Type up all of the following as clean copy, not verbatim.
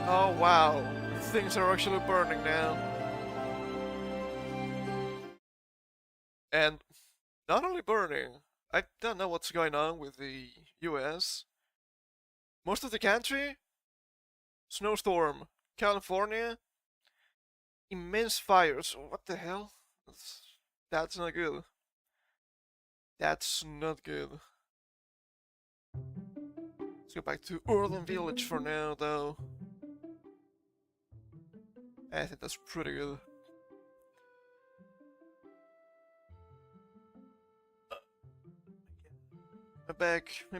Oh wow, things are actually burning now. And not only burning, I don't know what's going on with the US. Most of the country, snowstorm. California, immense fires. What the hell? That's not good. That's not good. Let's go back to Urban Village for now, though. I think that's pretty good. My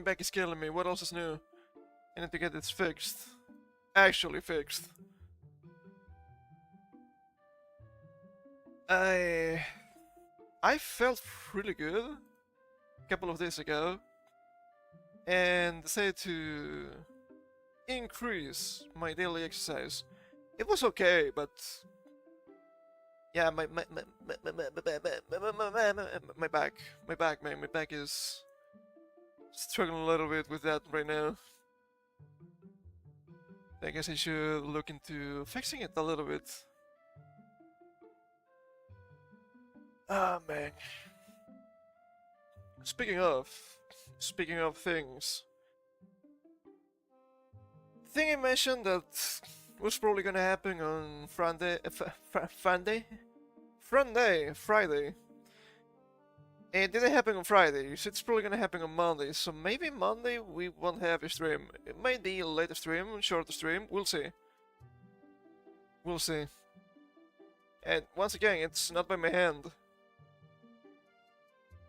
back is killing me. What else is new? I need to get this fixed. Actually fixed. I I felt really good a couple of days ago and decided to increase my daily exercise. It was okay, but yeah, my back is struggling a little bit with that right now. I guess I should look into fixing it a little bit. Ah, man. Speaking of things, thing I mentioned that was probably gonna happen on Friday. It didn't happen on Friday, so it's probably gonna happen on Monday. So maybe Monday we won't have a stream. It might be a later stream, shorter stream. We'll see. We'll see. And once again, it's not by my hand.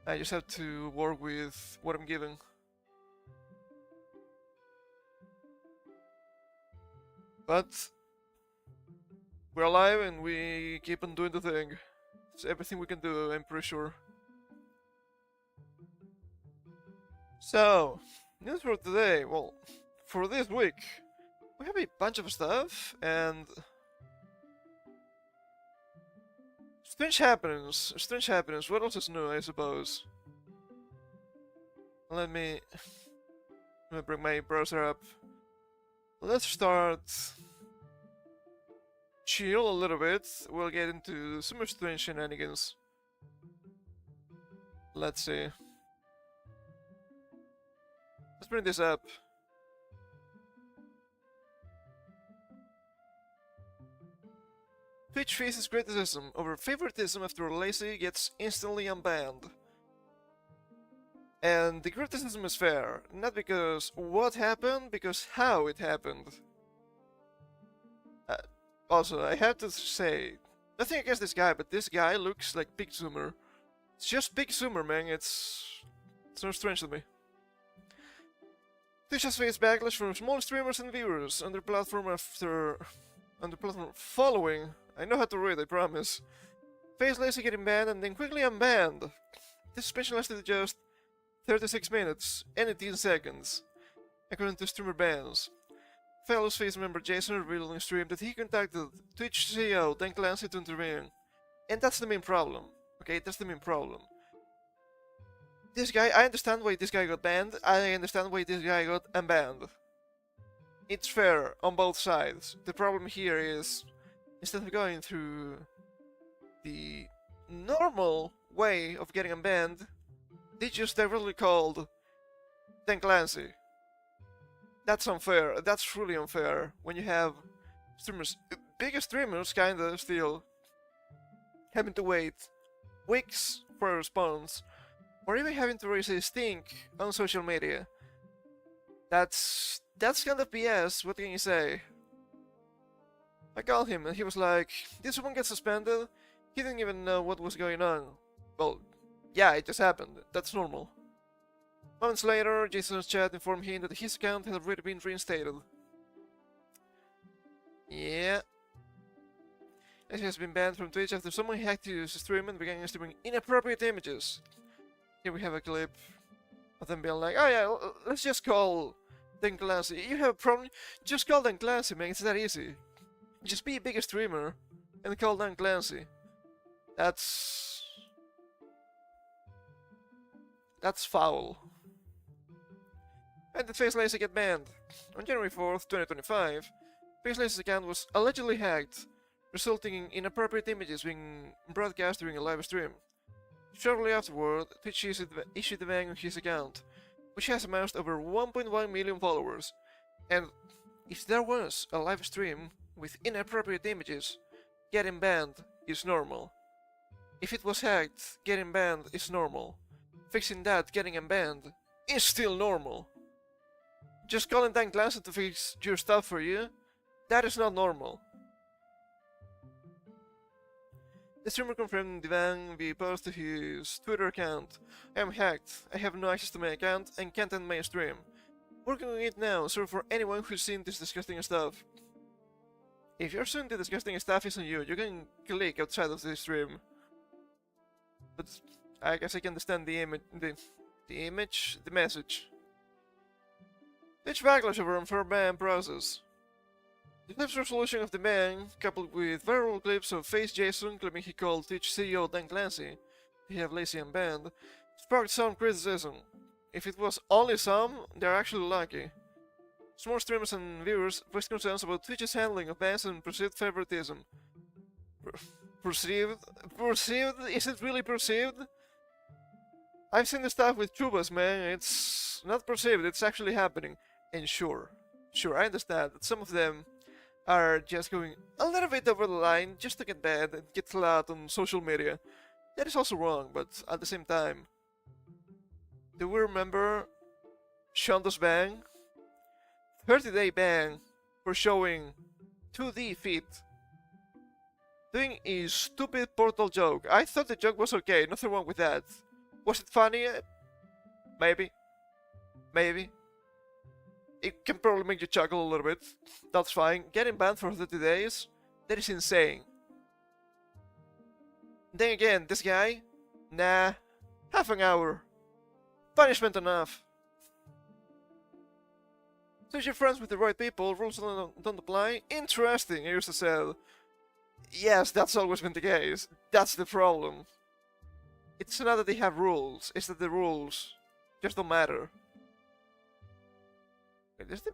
I just have to work with what I'm given. But we're alive and we keep on doing the thing. It's everything we can do, I'm pretty sure. So, news for today. Well, for this week, we have a bunch of stuff and strange happenings. Strange happenings. What else is new, I suppose? Let me bring my browser up. Let's start chill a little bit. We'll get into some more strange shenanigans. Let's see. Let's bring this up. Twitch faces criticism over favoritism after Lacey gets instantly unbanned. And the criticism is fair, not because what happened, because how it happened. Also, I have to say, nothing against this guy, but this guy looks like Big Zoomer. It's just Big Zoomer, man. It's so strange to me. Twitch has faced backlash from small streamers and viewers on their platform following. I know how to read, I promise. Face Lacey getting banned and then quickly unbanned. This suspension lasted just 36 minutes and 18 seconds, according to streamer bans. Fellow Face member Jason revealed on stream that he contacted Twitch CEO Dan Clancy to intervene. And that's the main problem. Okay, that's the main problem. This guy, I understand why this guy got banned, I understand why this guy got unbanned. It's fair on both sides. The problem here is, instead of going through the normal way of getting unbanned, they just directly called Dan Clancy. That's unfair. That's truly unfair when you have streamers, bigger streamers kinda still, having to wait weeks for a response, or even having to raise a stink on social media. That's kind of BS, what can you say? I called him and he was like, this one gets suspended, he didn't even know what was going on. Well, yeah, it just happened, that's normal. Moments later, Jason's chat informed him that his account had already been reinstated. Yeah. He has been banned from Twitch after someone hacked his stream and began streaming inappropriate images. Here we have a clip of them being like, oh yeah, let's just call Dan Clancy. You have a problem? Just call Dan Clancy, man, it's that easy. Just be a bigger streamer and call Dan Clancy. That's foul. And the Face Laser get banned. On January 4th, 2025, Faceless's account was allegedly hacked, resulting in inappropriate images being broadcast during a live stream. Shortly afterward, Twitch issued a ban on his account, which has amassed over 1.1 million followers. And if there was a live stream with inappropriate images, getting banned is normal. If it was hacked, getting banned is normal. Fixing that, getting unbanned, is still normal. Just calling Dan Clancy to fix your stuff for you, that is not normal. The streamer confirmed the ban via post to his Twitter account. I am hacked, I have no access to my account and can't end my stream. Working on it now, so for anyone who's seen this disgusting stuff. If you're seeing the disgusting stuff is on you, you can click outside of the stream. But I guess I can understand the message. Twitch backlash over unfair ban process. The Twitch resolution of the ban, coupled with viral clips of Face Jason claiming he called Twitch CEO Dan Clancy to have lazy and banned, sparked some criticism. If it was only some, they're actually lucky. Some streamers and viewers voiced concerns about Twitch's handling of bans and perceived favoritism. Perceived? Perceived? Is it really perceived? I've seen the stuff with tubas, man. It's not perceived, it's actually happening. And sure, I understand that some of them are just going a little bit over the line just to get bad and get clout on social media. That is also wrong, but at the same time, do we remember Shonda's ban? 30-day ban for showing 2D feet. Doing a stupid Portal joke. I thought the joke was okay, nothing wrong with that. Was it funny? Maybe. Maybe. It can probably make you chuckle a little bit. That's fine. Getting banned for 30 days? That is insane. Then again, this guy? Nah. Half an hour. Punishment enough. Since you're friends with the right people, rules don't apply? Interesting, I used to say. Yes, that's always been the case. That's the problem. It's not that they have rules, it's that the rules just don't matter. Wait, is the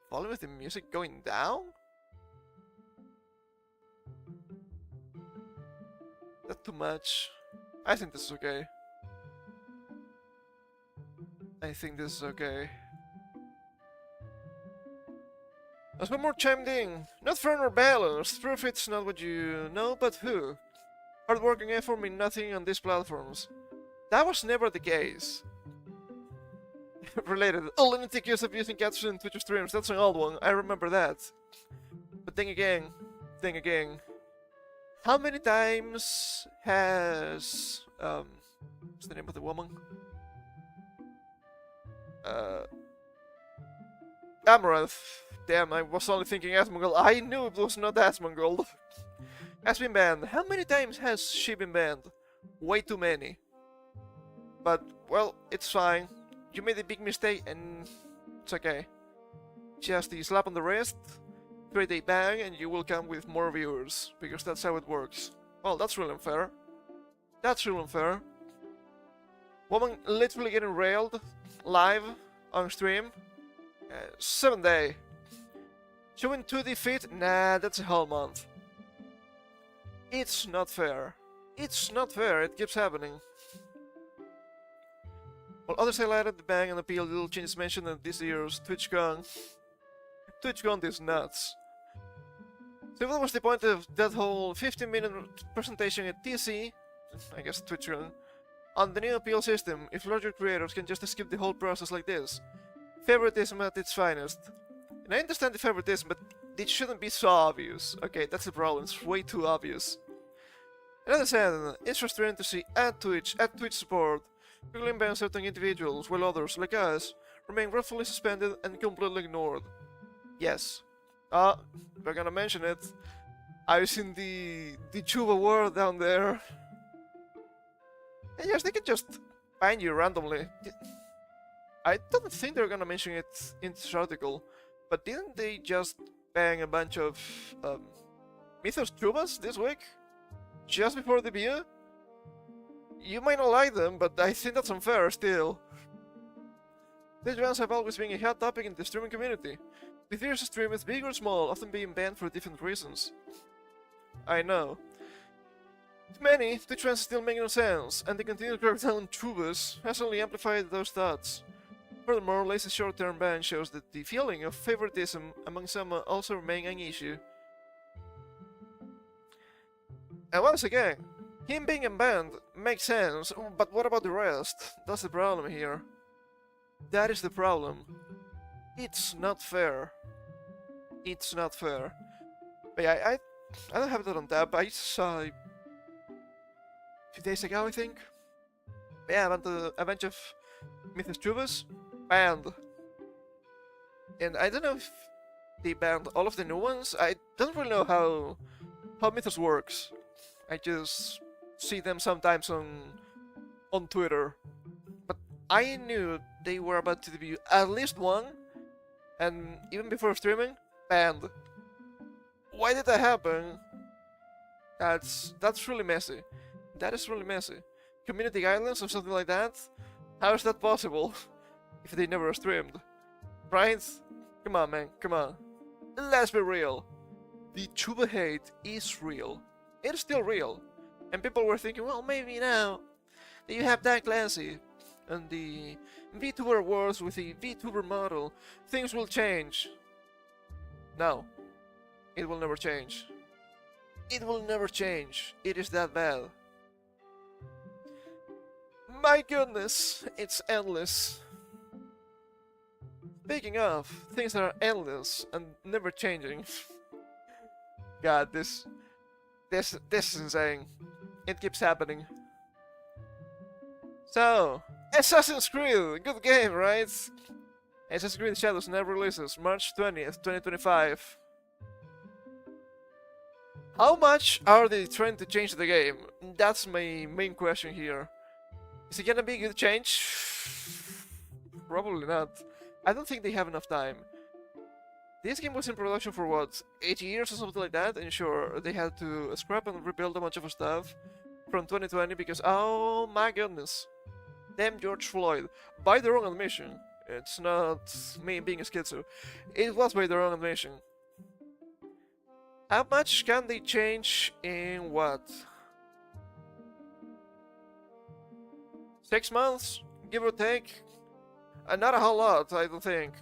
volume of the music going down? That's too much. I think this is okay. I think this is okay. As one more chimed in, not fair nor balanced, proof it's not what you know, but who? Hard-working effort mean nothing on these platforms. That was never the case. Related, lunatic accused of using cats in Twitch streams, that's an old one, I remember that. But then again, how many times has... what's the name of the woman? Amaranth. Damn, I was only thinking Asmongold. I knew it was not Asmongold. Has been banned. How many times has she been banned? Way too many. But, well, it's fine. You made a big mistake and it's okay. Just a slap on the wrist, 3-day ban, and you will come with more viewers. Because that's how it works. Well, that's really unfair. That's really unfair. Woman literally getting railed live on stream. 7-day. Showing 2D feet? Nah, that's a whole month. It's not fair. It's not fair, it keeps happening. While others highlighted the ban and appeal, little changes mentioned in this year's TwitchCon. TwitchCon is nuts. So what was the point of that whole 15-minute presentation at TC, I guess TwitchCon, on the new appeal system if larger creators can just skip the whole process like this? Favoritism at its finest. And I understand the favoritism, but it shouldn't be so obvious. Okay, that's the problem, it's way too obvious. Another said, it's frustrating to see at Twitch support, quickly ban certain individuals, while others, like us, remain rightfully suspended and completely ignored. Yes. We're gonna mention it. I've seen the Chuba war down there. And yes, they can just ban you randomly. I don't think they're gonna mention it in this article, but didn't they just ban a bunch of Mythos Chubas this week? Just before the debut? You might not like them, but I think that's unfair still. These bans have always been a hot topic in the streaming community. The various streamers, big or small, often being banned for different reasons. I know. To many, the trends still make no sense, and the continued crackdown on tubers has only amplified those thoughts. Furthermore, Lace's short-term ban shows that the feeling of favoritism among some also remain an issue. And once again, him being unbanned makes sense, but what about the rest? That's the problem here. That is the problem. It's not fair. It's not fair. But yeah, I don't have that on tab. I saw a few days ago, I think. Yeah, a bunch of vtubers banned. And I don't know if they banned all of the new ones. I don't really know how Mythos works. I just see them sometimes on Twitter. But I knew they were about to debut at least one, and even before streaming, banned. Why did that happen? That's really messy. That is really messy. Community guidelines or something like that? How is that possible? If they never streamed. Right? Come on, man, come on. Let's be real. The tuber hate is real. It is still real. And people were thinking, well, maybe now that you have Dan Clancy and the VTuber wars with the VTuber model, things will change. No. It will never change. It will never change. It is that bad. My goodness, it's endless. Speaking of things that are endless and never changing. God, this is insane. It keeps happening. So, Assassin's Creed, good game, right? Assassin's Creed Shadows never releases, March 20th, 2025. How much are they trying to change the game? That's my main question here. Is it gonna be a good change? Probably not. I don't think they have enough time. This game was in production for what, 8 years or something like that, and sure, they had to scrap and rebuild a bunch of stuff from 2020 because, oh my goodness, damn George Floyd, by their own admission. It's not me being a schizo. It was by their own admission. How much can they change in what? 6 months, give or take? Not a whole lot, I don't think.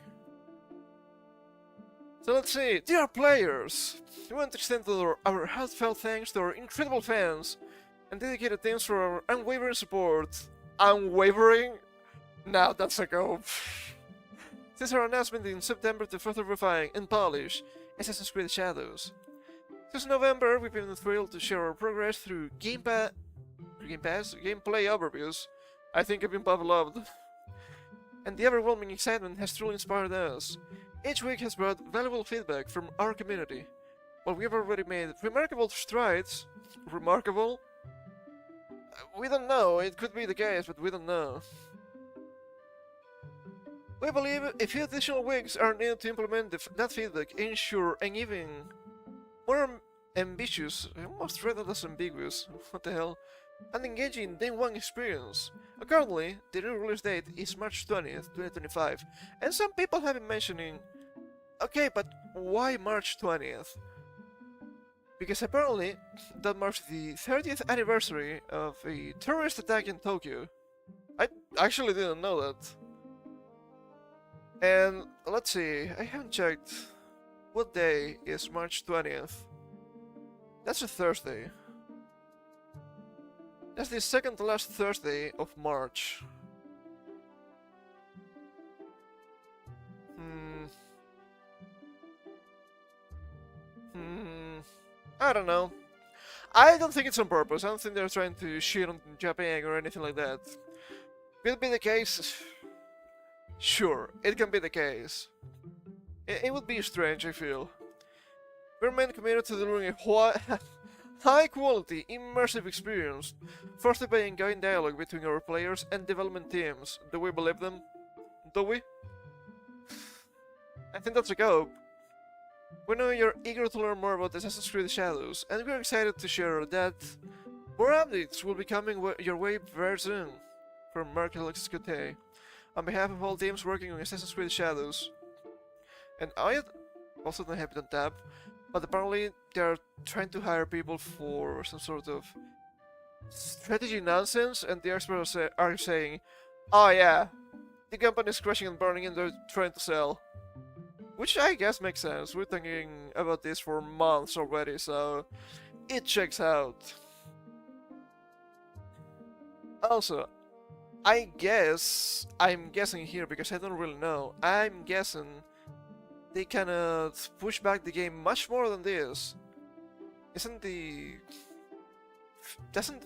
So let's see, dear players, we want to extend our heartfelt thanks to our incredible fans and dedicated teams for our unwavering support. Unwavering? Now that's a go. Since our announcement in September to further refine and polish Assassin's Creed Shadows. Since November, we've been thrilled to share our progress through gameplay overviews. I think I've been pavloved. And the overwhelming excitement has truly inspired us. Each week has brought valuable feedback from our community. While we have already made remarkable strides... Remarkable? We don't know, it could be the case, but we don't know. We believe a few additional weeks are needed to implement that feedback, ensure an even more ambitious, I almost read that as ambiguous, what the hell, and engaging Day 1 experience. Accordingly, the new release date is March 20th, 2025, and some people have been mentioning, okay, but why March 20th? Because apparently, that marks the 30th anniversary of a terrorist attack in Tokyo. I actually didn't know that. And let's see, I haven't checked. What day is March 20th? That's a Thursday. That's the second to last Thursday of March. I don't know. I don't think it's on purpose. I don't think they're trying to shit on Japan or anything like that. Will it be the case? Sure, it can be the case. It would be strange, I feel. We're mainly committed to delivering a high-quality, immersive experience, fostered by ongoing dialogue between our players and development teams. Do we believe them? Do we? I think that's a go. We know you're eager to learn more about Assassin's Creed Shadows, and we're excited to share that more updates will be coming your way very soon. From Mark Alexis Cote. on behalf of all teams working on Assassin's Creed Shadows. And I also don't have it on tab, but apparently they're trying to hire people for some sort of strategy nonsense, and the experts are saying, oh yeah, the company is crashing and burning and they're trying to sell. Which I guess makes sense. We're thinking about this for months already, so it checks out. Also, I'm guessing here because I don't really know. I'm guessing they cannot push back the game much more than this. Doesn't the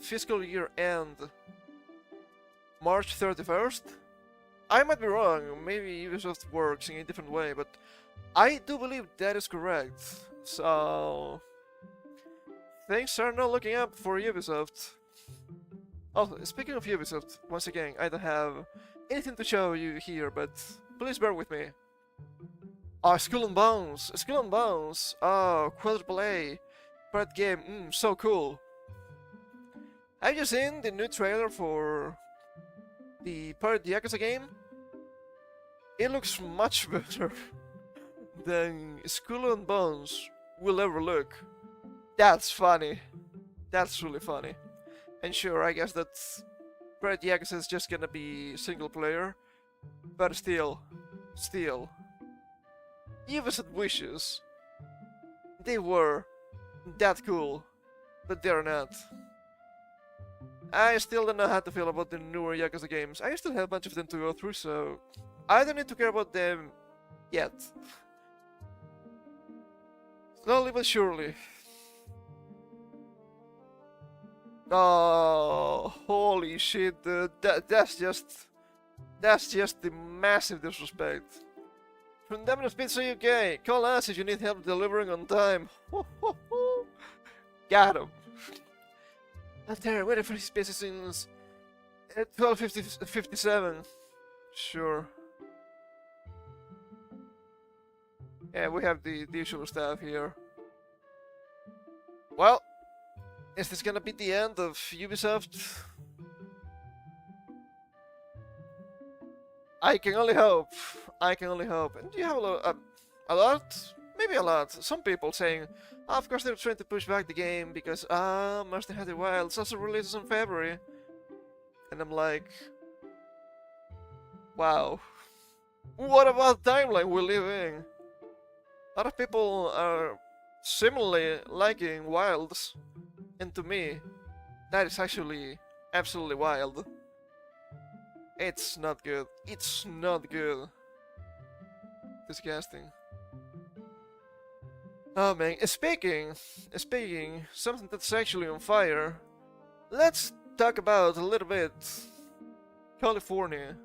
fiscal year end March 31st? I might be wrong, maybe Ubisoft works in a different way, but I do believe that is correct. So things are not looking up for Ubisoft. Oh, speaking of Ubisoft, once again, I don't have anything to show you here, but please bear with me. Oh, Skull and Bones! Skull and Bones! Oh, quadruple A! Pirate game, so cool! Have you seen the new trailer for the Pirate Yakuza game? It looks much better than Skull and Bones will ever look. That's funny. That's really funny. And sure, I guess that Pirate Yakuza is just gonna be single player, but still. Ubisoft wishes they were that cool, but they're not. I still don't know how to feel about the newer Yakuza games. I still have a bunch of them to go through, so I don't need to care about them yet. Slowly but surely. Oh, holy shit, dude. That's just the massive disrespect. From Domino's Pizza UK, call us if you need help delivering on time. Got him. Out there, waiting for his pizza since 12:57. Sure. Yeah, we have the usual stuff here. Well, is this gonna be the end of Ubisoft? I can only hope. And you have a lot? Maybe a lot. Some people saying, oh, of course they're trying to push back the game because, Monster Hunter Wilds also releases in February. And I'm like, wow. What about the timeline we live in? A lot of people are similarly liking Wilds. And to me, that is actually absolutely wild. It's not good. It's not good. Disgusting. Oh man, speaking, something that's actually on fire. Let's talk about a little bit California.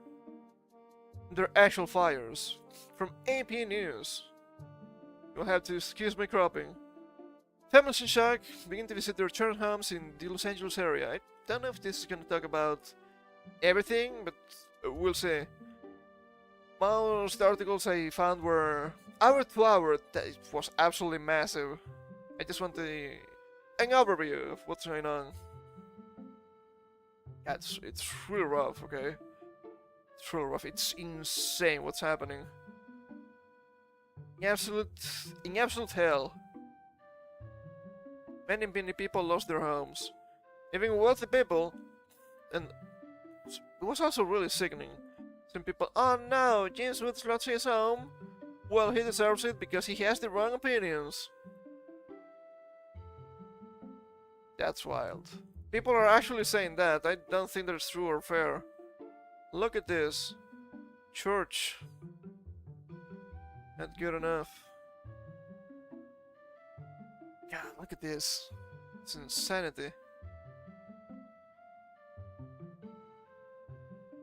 Their actual fires. From AP News. You'll have to excuse my cropping. Families in shock begin to visit their children's homes in the Los Angeles area. I don't know if this is gonna talk about everything, but we'll see. Most articles I found were hour to hour. That was absolutely massive. I just want an overview of what's going on. Yeah, it's really rough, okay? It's really rough. It's insane what's happening. In absolute hell. Many people lost their homes. Even wealthy people, and it was also really sickening. Some people, oh no, James Woods lost his home. Well, he deserves it because he has the wrong opinions. That's wild. People are actually saying that. I don't think that's true or fair. Look at this. Church. Not good enough. God, look at this. It's insanity.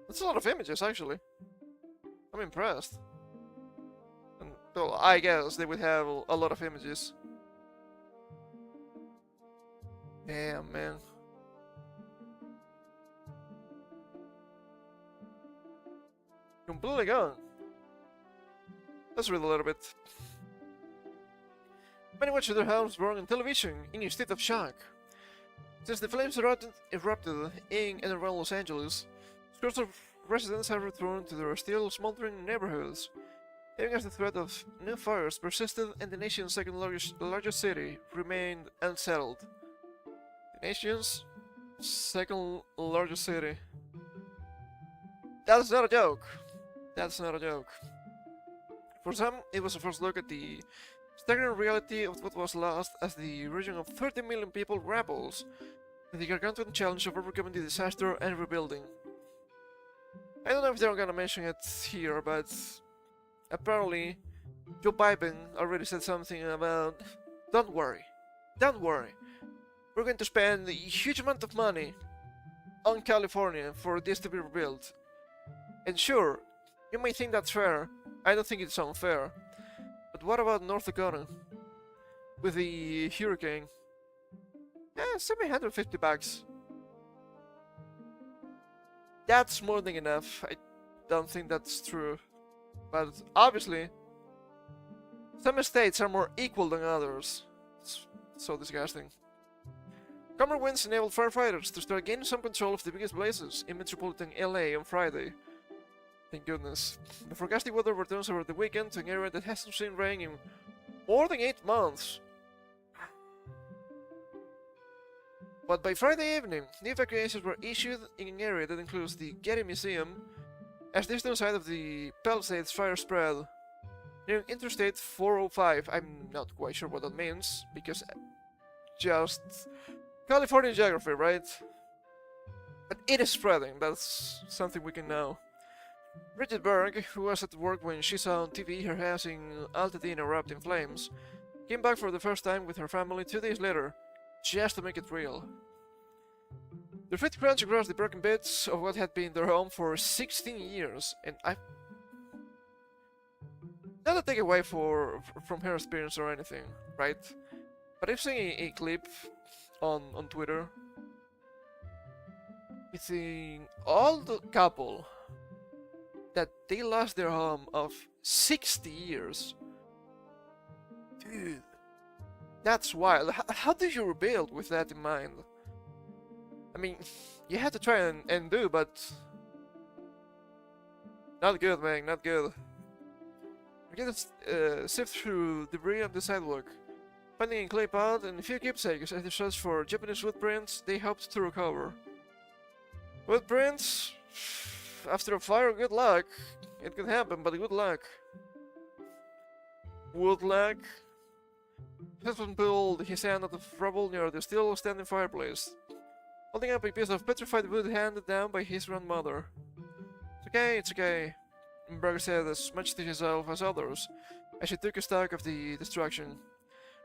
That's a lot of images, actually. I'm impressed. And, well, I guess they would have a lot of images. Damn, man. Completely gone. Let's read a little bit. Many watched their homes burn on television in a state of shock. Since the flames erupted in and around Los Angeles, scores of residents have returned to their still smoldering neighborhoods, even as the threat of new fires persisted and the nation's second largest city remained unsettled. The nation's second largest city. That's not a joke. That's not a joke. For some, it was a first look at the staggering reality of what was lost as the region of 30 million people grapples with the gargantuan challenge of overcoming the disaster and rebuilding. I don't know if they're gonna mention it here, but apparently Joe Biden already said something about, don't worry, we're going to spend a huge amount of money on California for this to be rebuilt. And sure, you may think that's fair. I don't think it's unfair. But what about North Dakota? With the hurricane? $750. That's more than enough. I don't think that's true. But obviously, some states are more equal than others. It's so disgusting. Calmer winds enabled firefighters to start gaining some control of the biggest blazes in metropolitan LA on Friday. Thank goodness. The forecasted weather returns over the weekend to an area that hasn't seen rain in more than 8 months. But by Friday evening, the evacuations were issued in an area that includes the Getty Museum, as the eastern side of the Palisades fire spread, near Interstate 405. I'm not quite sure what that means, because just California geography, right? But it is spreading, that's something we can know. Bridget Berg, who was at work when she saw on TV her house in Altadena erupt in flames, came back for the first time with her family 2 days later, just to make it real. Their feet crunched across the broken bits of what had been their home for 16 years, and not a take away from her experience or anything, right? But I've seen a clip on Twitter with an old couple that they lost their home of 60 years. Dude, that's wild. How do you rebuild with that in mind? I mean, you have to try and do, but not good, man, not good. We get to sift through debris on the sidewalk, finding a clay pot and a few keepsakes as they search for Japanese footprints they hoped to recover. Footprints? After a fire, good luck. It could happen, but good luck. Wood luck. Husband pulled his hand out of rubble near the still standing fireplace, holding up a piece of petrified wood handed down by his grandmother. It's okay, Berg said as much to himself as others, as she took stock of the destruction,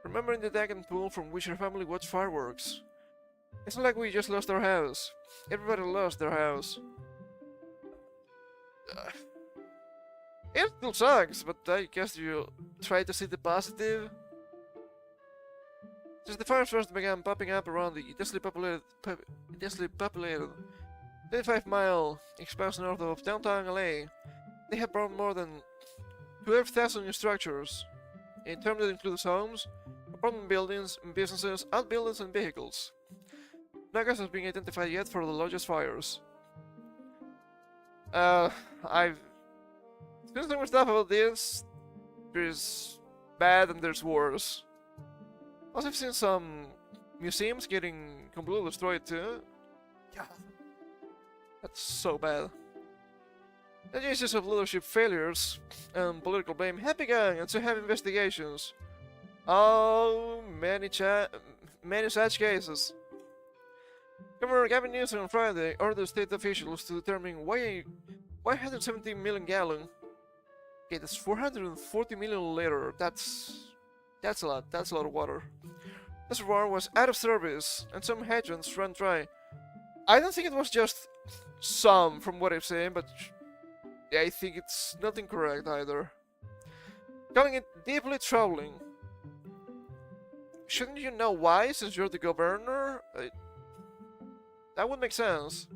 remembering the deck and pool from which her family watched fireworks. It's not like we just lost our house. Everybody lost their house. It still sucks, but I guess you try to see the positive. Since the fires first began popping up around the densely populated 25-mile expanse north of downtown LA, they have burned more than 12,000 new structures, a term that includes homes, apartment buildings, businesses, outbuildings, and vehicles. No cause has been identified yet for the largest fires. I've seen some stuff about this. There's bad and there's worse. Also, I've seen some museums getting completely destroyed too. God, that's so bad. The cases of leadership failures and political blame have begun, and so have investigations. Oh, many such cases. Governor Gavin Newsom on Friday ordered state officials to determine why a 170 million gallon, okay, that's 440 million liter, that's a lot of water. This reservoir was out of service, and some hydrants ran dry. I don't think it was just some, from what I've seen, but I think it's not incorrect either. Calling it deeply troubling. Shouldn't you know why, since you're the governor? That would make sense.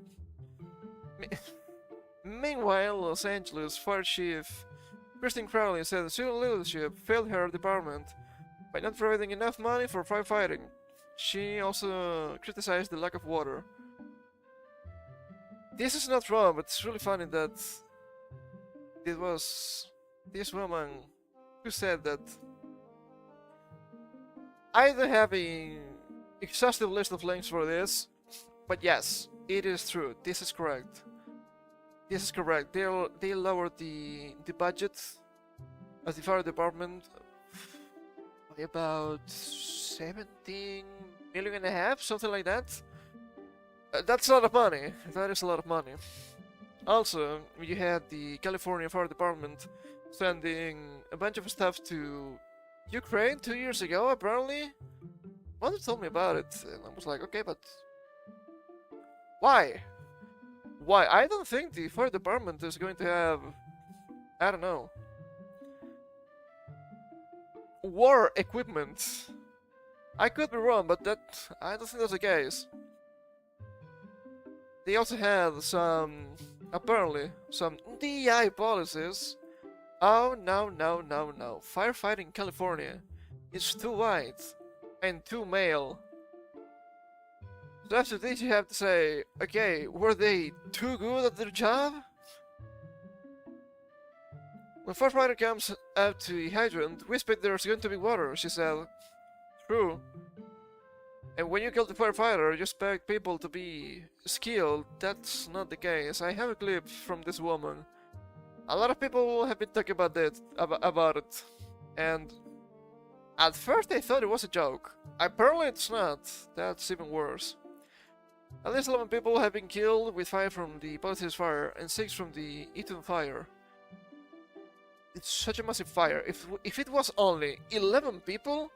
Meanwhile, Los Angeles Fire Chief Christine Crowley said the city leadership failed her department by not providing enough money for firefighting. She also criticized the lack of water. This is not wrong, but it's really funny that it was this woman who said that I don't have an exhaustive list of links for this, but yes, it is true. This is correct. This is correct. They lowered the budget of the fire department by about 17 million and a half, something like that. That's a lot of money. That is a lot of money. Also, you had the California Fire Department sending a bunch of stuff to Ukraine 2 years ago, apparently. Mother told me about it, and I was like, okay, but why? Why? I don't think the fire department is going to have, I don't know, war equipment. I could be wrong, but I don't think that's the case. They also had apparently, some DEI policies. Oh, no. Firefighting in California is too white and too male. So after this you have to say, okay, were they too good at their job? When firefighter comes out to the hydrant, we expect there's going to be water, she said. True. And when you kill the firefighter, you expect people to be skilled. That's not the case. I have a clip from this woman. A lot of people have been talking about it. And at first I thought it was a joke. Apparently it's not. That's even worse. At least 11 people have been killed with 5 from the Palisades fire and 6 from the Eaton fire. It's such a massive fire. If it was only 11 people,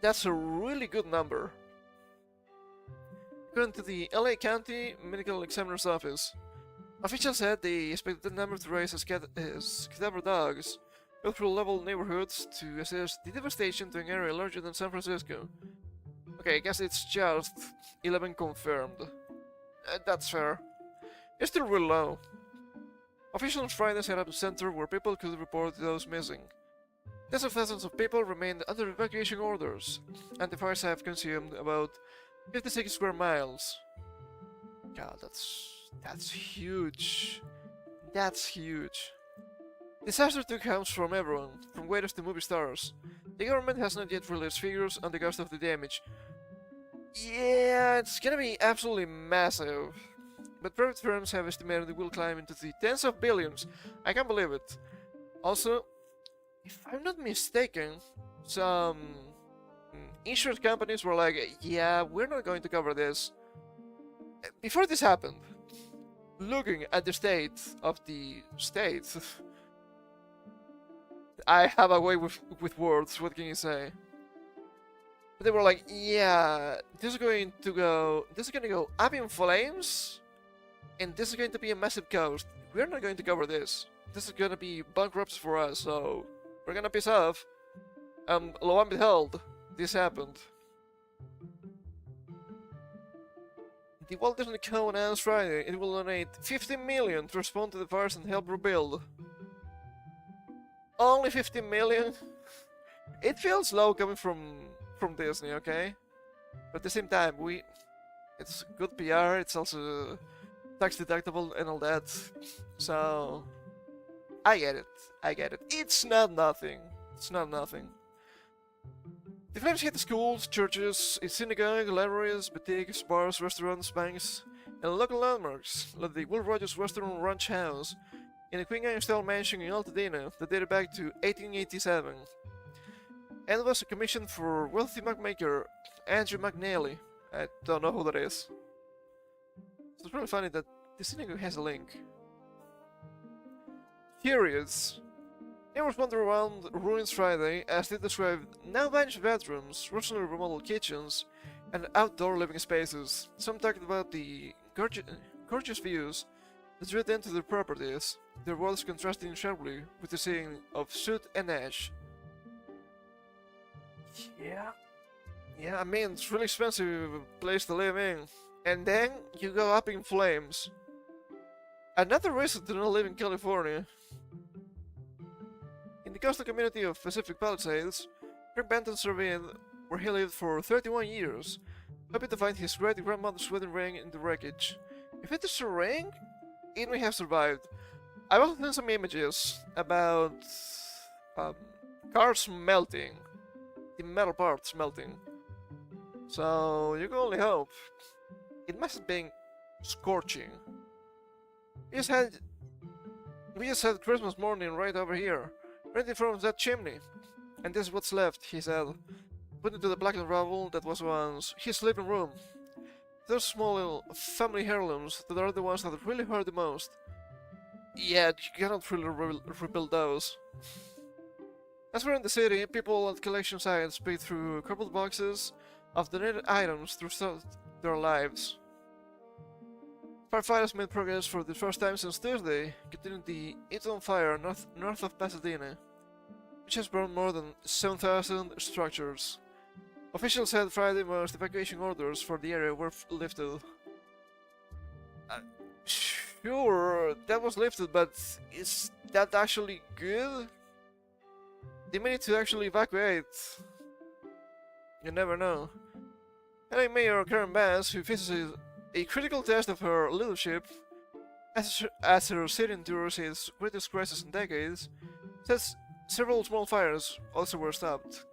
that's a really good number. According to the LA County Medical Examiner's Office, officials said they expected the number to rise as cadaver dogs go through level neighborhoods to assess the devastation to an area larger than San Francisco. Okay, I guess it's just 11 confirmed. That's fair. It's still real low. Officials on Friday set up a center where people could report those missing. Tens of thousands of people remained under evacuation orders, and the fires have consumed about 56 square miles. God, that's huge. That's huge. Disaster took homes from everyone, from waiters to movie stars. The government has not yet released figures on the cost of the damage. Yeah, it's gonna be absolutely massive. But private firms have estimated it will climb into the tens of billions. I can't believe it. Also, if I'm not mistaken, some insurance companies were like, yeah, we're not going to cover this. Before this happened, looking at the state of the state, I have a way with words, what can you say? But they were like, yeah, this is going to go up in flames, and this is going to be a massive cost. We're not going to cover this. This is going to be bankruptcy for us, so we're gonna piss off. Lo and behold, this happened. The Walt Disney Co. announced Friday it will donate 15 million to respond to the fires and help rebuild. Only 15 million? It feels low coming from Disney, okay? But at the same time, it's good PR, it's also tax deductible and all that. So I get it. It's not nothing. The flames hit the schools, churches, a synagogue, libraries, boutiques, bars, restaurants, banks, and local landmarks, like the Will Rogers Western Ranch House in a Queen Anne-style mansion in Altadena that dated back to 1887. And was commissioned for wealthy mapmaker Andrew McNally. I don't know who that is. So it's really funny that the synagogue has a link. Curious. Neighbors wandered around ruins Friday as they described now-vanished bedrooms, recently remodeled kitchens, and outdoor living spaces. Some talked about the gorgeous views that drew them to their properties, their walls contrasting sharply with the scene of soot and ash. Yeah, I mean, it's a really expensive place to live in. And then you go up in flames. Another reason to not live in California. In the coastal community of Pacific Palisades, Greg Benton surveyed where he lived for 31 years, hoping to find his great-grandmother's wedding ring in the wreckage. If it is a ring, it may have survived. I've also seen some images about um, cars melting, the metal parts melting. So you can only hope. It must have been scorching. We just had we just had Christmas morning right over here, right in front of that chimney. And this is what's left, he said, pointing to the blackened rubble that was once his sleeping room. Those small little family heirlooms that are the ones that really hurt the most. Yeah, you cannot really rebuild those. As we're in the city, people at collection sites pick through crumpled boxes of donated items throughout their lives. Firefighters made progress for the first time since Tuesday, continuing the Eaton fire north of Pasadena, which has burned more than 7,000 structures. Officials said Friday most evacuation orders for the area were lifted. Sure, that was lifted, but is that actually good? They managed to actually evacuate. You never know. LA Mayor Karen Bass, who faces a critical test of her leadership as her city endures its greatest crisis in decades, says several small fires also were stopped.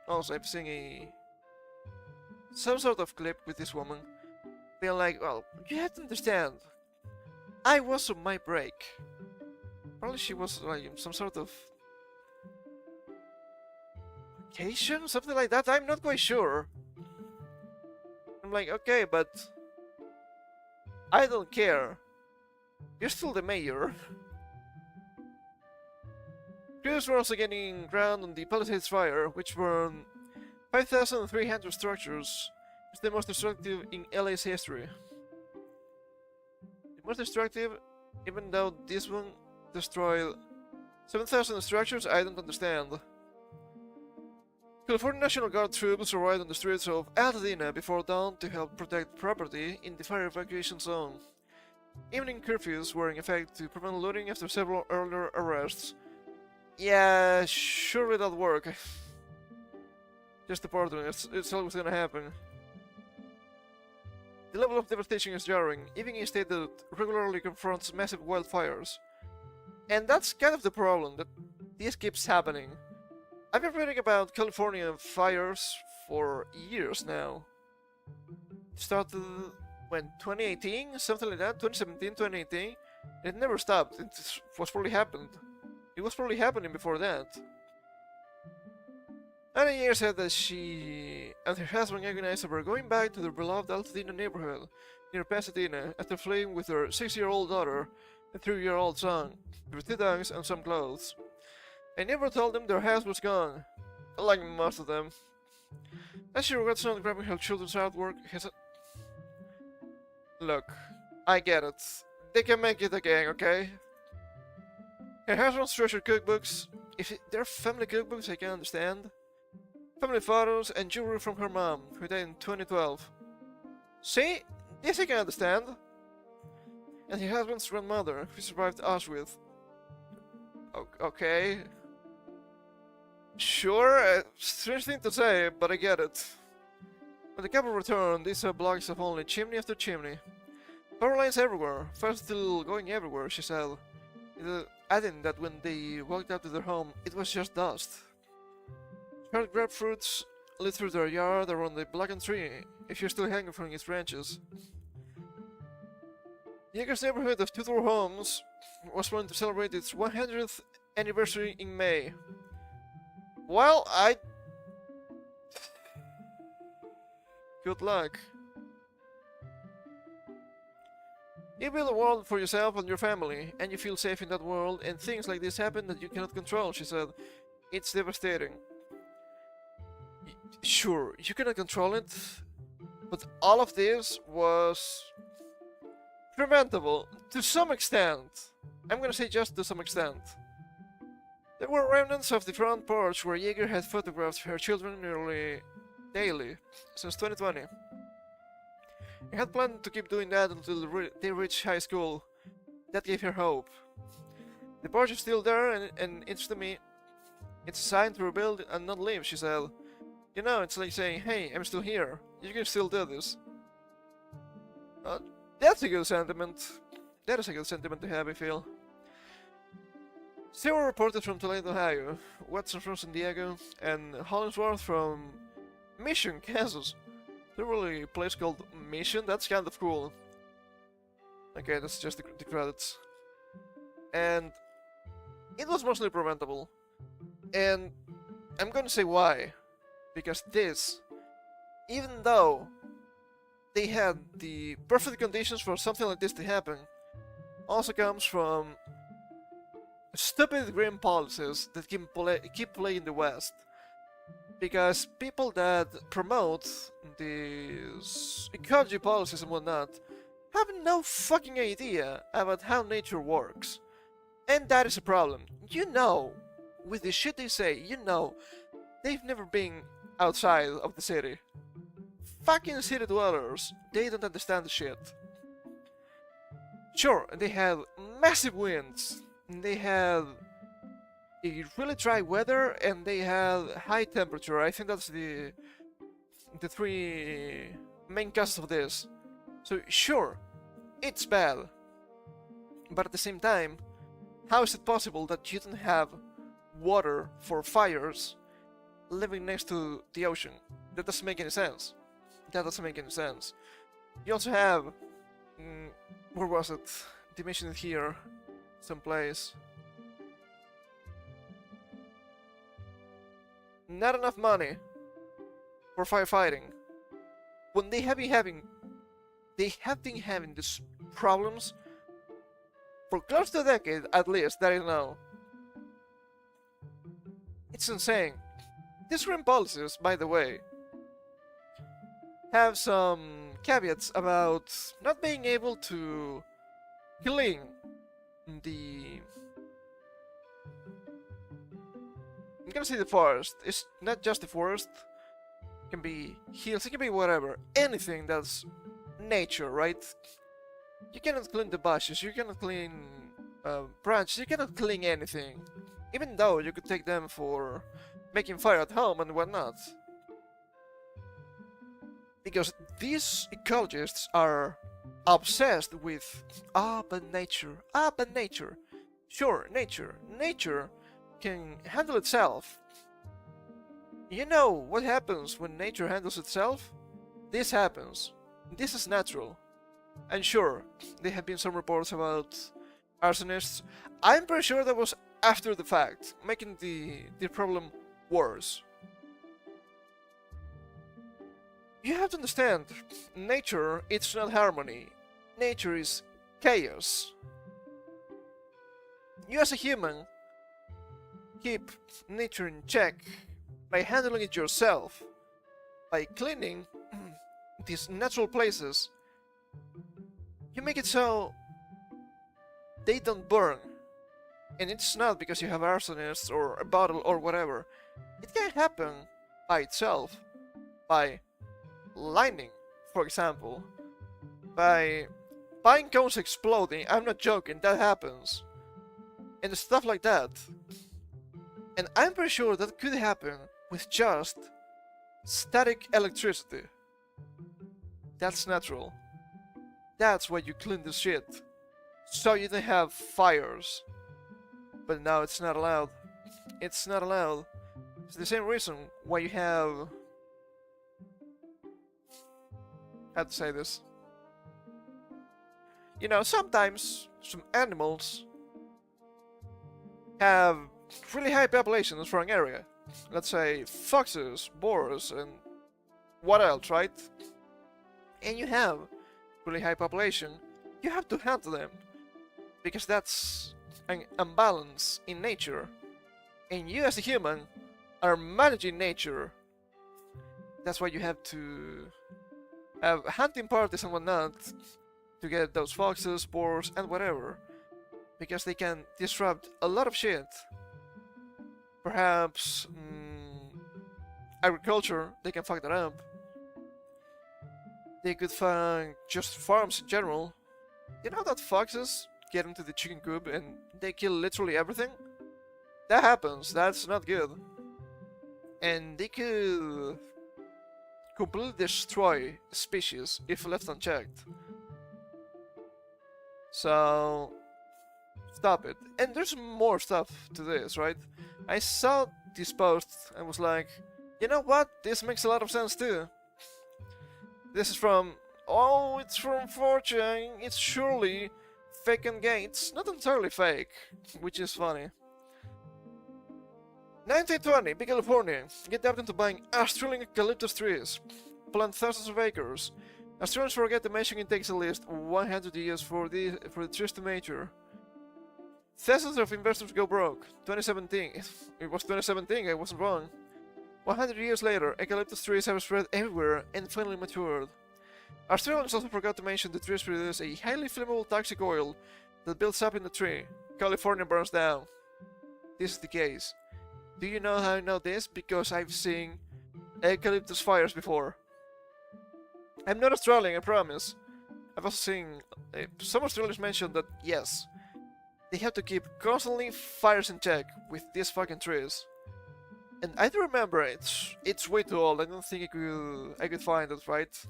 Also, I've seen some sort of clip with this woman being like, well, you have to understand, I was on my break. Probably she was like some sort of vacation, something like that. I'm not quite sure. I'm like, okay, but I don't care. You're still the mayor. Crews were also getting ground on the Palisades fire, which burned 5,300 structures. It's the most destructive in LA's history. The most destructive, even though this one destroyed 7,000 structures, I don't understand. California National Guard troops arrived on the streets of Altadena before dawn to help protect property in the fire evacuation zone. Evening curfews were in effect to prevent looting after several earlier arrests. Yeah, surely that'll work. Just the pardon, it's always gonna happen. The level of devastation is jarring, even in a state that regularly confronts massive wildfires. And that's kind of the problem, that this keeps happening. I've been reading about California fires for years now. It started when 2018, something like that, 2017, 2018. It never stopped. It was probably happened. It was probably happening before that. Anna Year said that she and her husband agonized over going back to their beloved Altadena neighborhood near Pasadena after fleeing with her 6-year-old daughter and 3-year-old son, with 2 dogs and some clothes. I never told them their house was gone, like most of them. As she regrets not grabbing her children's artwork, he said, look, I get it. They can make it again, okay? Her husband's treasured cookbooks, if they're family cookbooks, I can understand. Family photos and jewelry from her mom, who died in 2012. See? This I can understand. And her husband's grandmother, who survived Auschwitz. Okay. Sure, strange thing to say, but I get it. When the couple returned, they saw blocks of only chimney after chimney. Power lines everywhere, fire still going everywhere, she said. Adding that when they walked out to their home, it was just dust. Charred grapefruits lit through their yard around the blackened tree, if you're still hanging from its branches. Yeager's neighborhood of Tudor homes was planning to celebrate its 100th anniversary in May. Well, good luck. You build a world for yourself and your family, and you feel safe in that world, and things like this happen that you cannot control, she said. It's devastating. Sure, you cannot control it, but all of this was preventable to some extent. I'm gonna say just to some extent. There were remnants of the front porch where Yeager had photographed her children nearly daily since 2020. He had planned to keep doing that until they reached high school. That gave her hope. The porch is still there, and it's to me, it's a sign to rebuild and not leave, she said. You know, it's like saying, hey, I'm still here. You can still do this. That's a good sentiment. That is a good sentiment to have, I feel. Zero reported from Toledo, Ohio, Watson from San Diego, and Hollingsworth from Mission, Kansas. There really a place called Mission? That's kind of cool. Okay, that's just the credits. And it was mostly preventable. And I'm gonna say why. Because this, even though they had the perfect conditions for something like this to happen, also comes from stupid green policies that keep playing the West. Because people that promote these ecology policies and whatnot have no fucking idea about how nature works. And that is a problem. You know, with the shit they say, you know, they've never been outside of the city. Fucking city dwellers, they don't understand the shit. Sure, they had massive winds, they had a really dry weather, and they had high temperature. I think that's the three main causes of this. So sure, it's bad. But at the same time, how is it possible that you don't have water for fires living next to the ocean? That doesn't make any sense. That doesn't make any sense. You also have... where was it? They mentioned it here. Someplace. Not enough money for firefighting. When they have been having these problems for close to a decade, at least, that I know. It's insane. These green policies, by the way, have some caveats about not being able to clean the... I'm gonna say the forest. It's not just the forest. It can be hills, it can be whatever. Anything that's nature, right? You cannot clean the bushes, you cannot clean branches, you cannot clean anything. Even though you could take them for making fire at home and whatnot. Because these ecologists are obsessed with but nature. Sure, nature can handle itself. You know what happens when nature handles itself? This happens. This is natural. And sure, there have been some reports about arsonists. I'm pretty sure that was after the fact, making the problem worse. You have to understand, nature, it's not harmony. Nature is chaos. You as a human keep nature in check by handling it yourself, by cleaning these natural places. You make it so they don't burn. And it's not because you have arsonists or a bottle or whatever. It can happen by itself, by lightning, for example, by pine cones exploding. I'm not joking, that happens. And stuff like that. And I'm pretty sure that could happen with just static electricity. That's natural. That's why you clean the shit. So you don't have fires. But now it's not allowed. It's not allowed. It's the same reason why you have... how to say this? You know, sometimes some animals have really high populations for an area. Let's say foxes, boars, and what else, right? And you have really high population. You have to handle them because that's an imbalance in nature. And you as a human are managing nature. That's why you have to have hunting parties and whatnot to get those foxes, boars, and whatever. Because they can disrupt a lot of shit. Perhaps agriculture, they can fuck that up. They could fuck just farms in general. You know that foxes get into the chicken coop and they kill literally everything? That happens, that's not good. And they could completely destroy species if left unchecked. So stop it. And there's more stuff to this, right? I saw this post and was like, you know what? This makes a lot of sense too. This is from... Oh, it's from 4chan. It's surely fake and gates. Not entirely fake, which is funny. 1920, Big California. Get dabbed into buying Australian eucalyptus trees. Plant thousands of acres. Australians forget to mention it takes at least 100 years for the trees to mature. Thousands of investors go broke. 2017. It was 2017, I wasn't wrong. 100 years later, eucalyptus trees have spread everywhere and finally matured. Australians also forgot to mention the trees produce a highly flammable toxic oil that builds up in the tree. California burns down. This is the case. Do you know how I know this? Because I've seen eucalyptus fires before. I'm not Australian, I promise. I've also seen some Australians mention that, yes, they have to keep constantly fires in check with these fucking trees. And I do remember it's way too old. I don't think I could find it, right?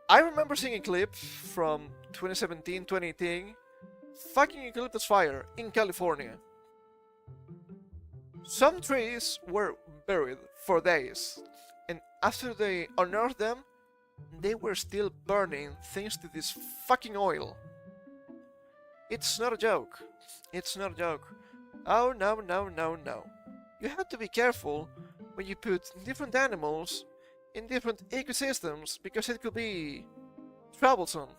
I remember seeing a clip from 2017, 2018, fucking eucalyptus fire in California. Some trees were buried for days, and after they unearthed them, they were still burning thanks to this fucking oil. It's not a joke. It's not a joke. Oh no, no, no, no. You have to be careful when you put different animals in different ecosystems because it could be troublesome.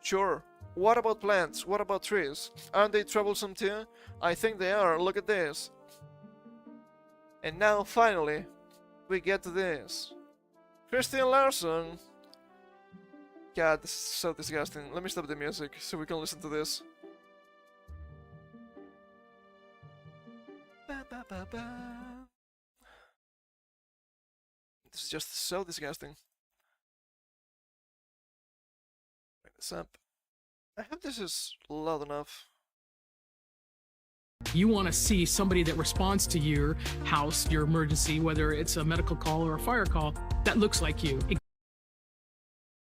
Sure, what about plants? What about trees? Aren't they troublesome too? I think they are, look at this. And now finally, we get to this. Christian Larson. God, this is so disgusting. Let me stop the music so we can listen to this. Ba, ba, ba, ba. This is just so disgusting. Bring this up. I hope this is loud enough. You want to see somebody that responds to your house, your emergency, whether it's a medical call or a fire call, that looks like you.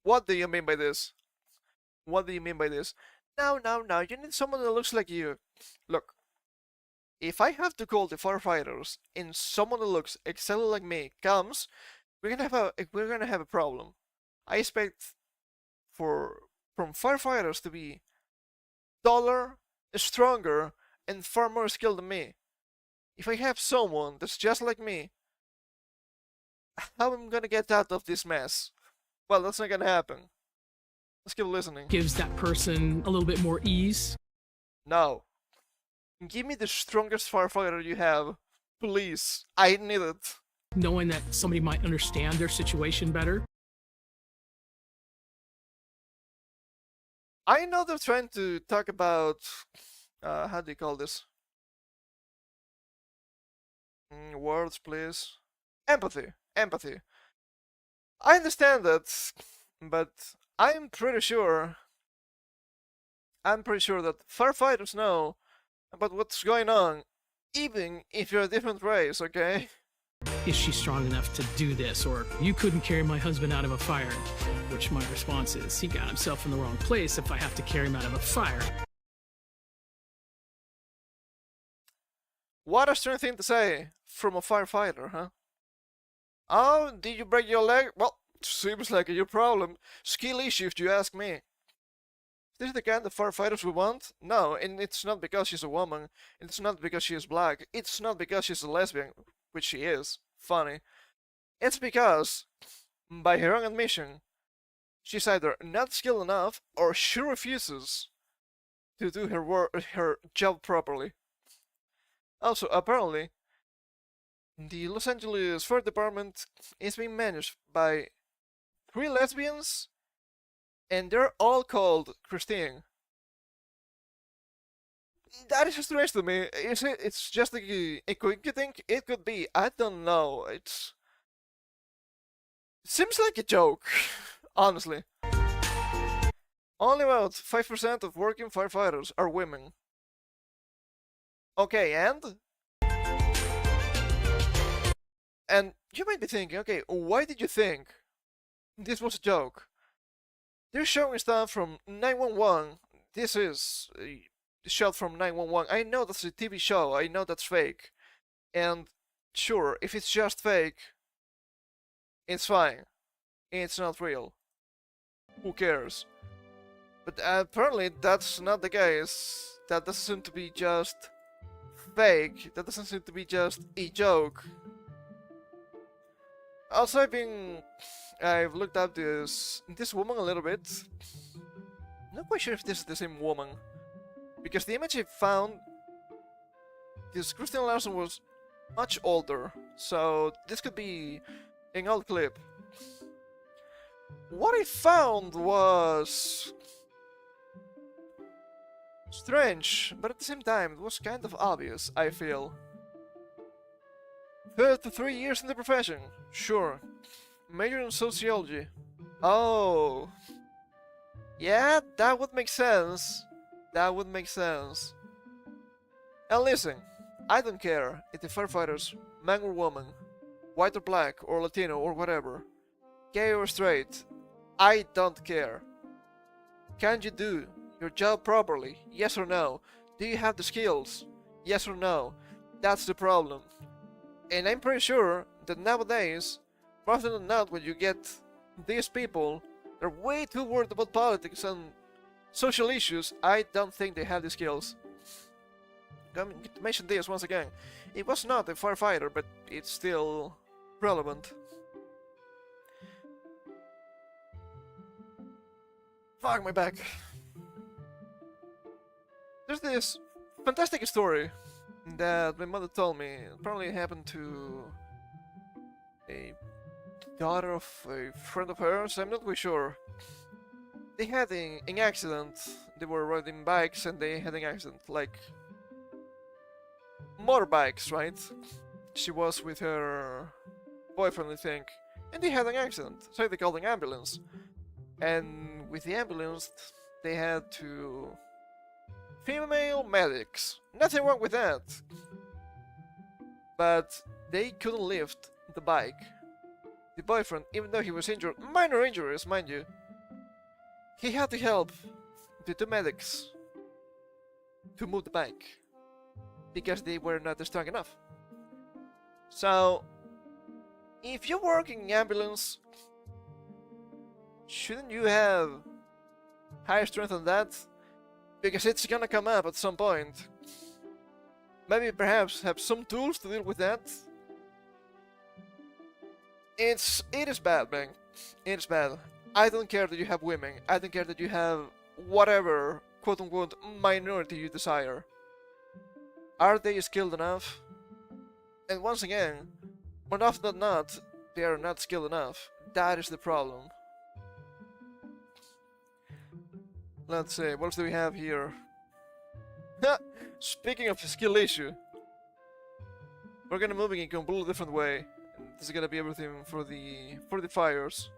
What do you mean by this? What do you mean by this? No, no, no, you need someone that looks like you. Look, if I have to call the firefighters and someone that looks exactly like me comes, we're gonna have a problem. I expect from firefighters to be taller, stronger, and far more skilled than me. If I have someone that's just like me, how am I gonna get out of this mess? Well, that's not gonna happen. Let's keep listening. Gives that person a little bit more ease. No. Give me the strongest firefighter you have. Please. I need it. Knowing that somebody might understand their situation better. I know they're trying to talk about... how do you call this? Words, please. Empathy. Empathy. I understand that, but I'm pretty sure that firefighters know about what's going on, even if you're a different race, okay? Is she strong enough to do this? Or you couldn't carry my husband out of a fire. Which my response is, he got himself in the wrong place if I have to carry him out of a fire. What a strange thing to say from a firefighter, huh? Oh, did you break your leg? Well, seems like your problem. Skill issue if you ask me. Is this the kind of firefighters we want? No, and it's not because she's a woman, and it's not because she is black, it's not because she's a lesbian, which she is. Funny. It's because, by her own admission, she's either not skilled enough or she refuses to do her job properly. Also, apparently, the Los Angeles Fire Department is being managed by 3 lesbians, and they're all called Christine. That is strange to me. It's just a coincidence? It could be. I don't know. It seems like a joke, honestly. Only about 5% of working firefighters are women. Okay, and? And you might be thinking, okay, why did you think this was a joke? They're showing stuff from 911. This is a shot from 911. I know that's a TV show. I know that's fake. And sure, if it's just fake, it's fine. It's not real. Who cares? But apparently that's not the case. That doesn't seem to be just fake. That doesn't seem to be just a joke. Also, I've looked up this woman a little bit. Not quite sure if this is the same woman, because the image I found, this Christian Larson was much older, so this could be an old clip. What I found was strange, but at the same time it was kind of obvious, I feel. 33 years in the profession, sure. Major in sociology. Oh. Yeah, that would make sense. That would make sense. And listen, I don't care if the firefighters, man or woman, white or black or Latino or whatever, gay or straight, I don't care. Can you do your job properly? Yes or no? Do you have the skills? Yes or no? That's the problem. And I'm pretty sure that nowadays, more often than not, when you get these people, they're way too worried about politics and social issues. I don't think they have the skills. I'm going to mention this once again. It was not a firefighter, but it's still relevant. Fuck my back. There's this fantastic story that my mother told me. It probably happened to a daughter of a friend of hers. I'm not quite sure. They had an accident. They were riding bikes and they had an accident. Like motorbikes, right? She was with her boyfriend, I think, and they had an accident. So they called an ambulance. And with the ambulance, they had two female medics. Nothing wrong with that. But they couldn't lift the bike. The boyfriend, even though he was injured, minor injuries, mind you, he had to help the two medics to move the bike because they were not strong enough. So, if you work in ambulance, shouldn't you have higher strength than that? Because it's gonna come up at some point. Maybe perhaps have some tools to deal with that. It is bad, man. It is bad. I don't care that you have women. I don't care that you have whatever quote-unquote minority you desire. Are they skilled enough? And once again, more often than not, they are not skilled enough. That is the problem. Let's see, what else do we have here? Speaking of skill issue, we're gonna move in a completely different way. This is gonna be everything for the fires.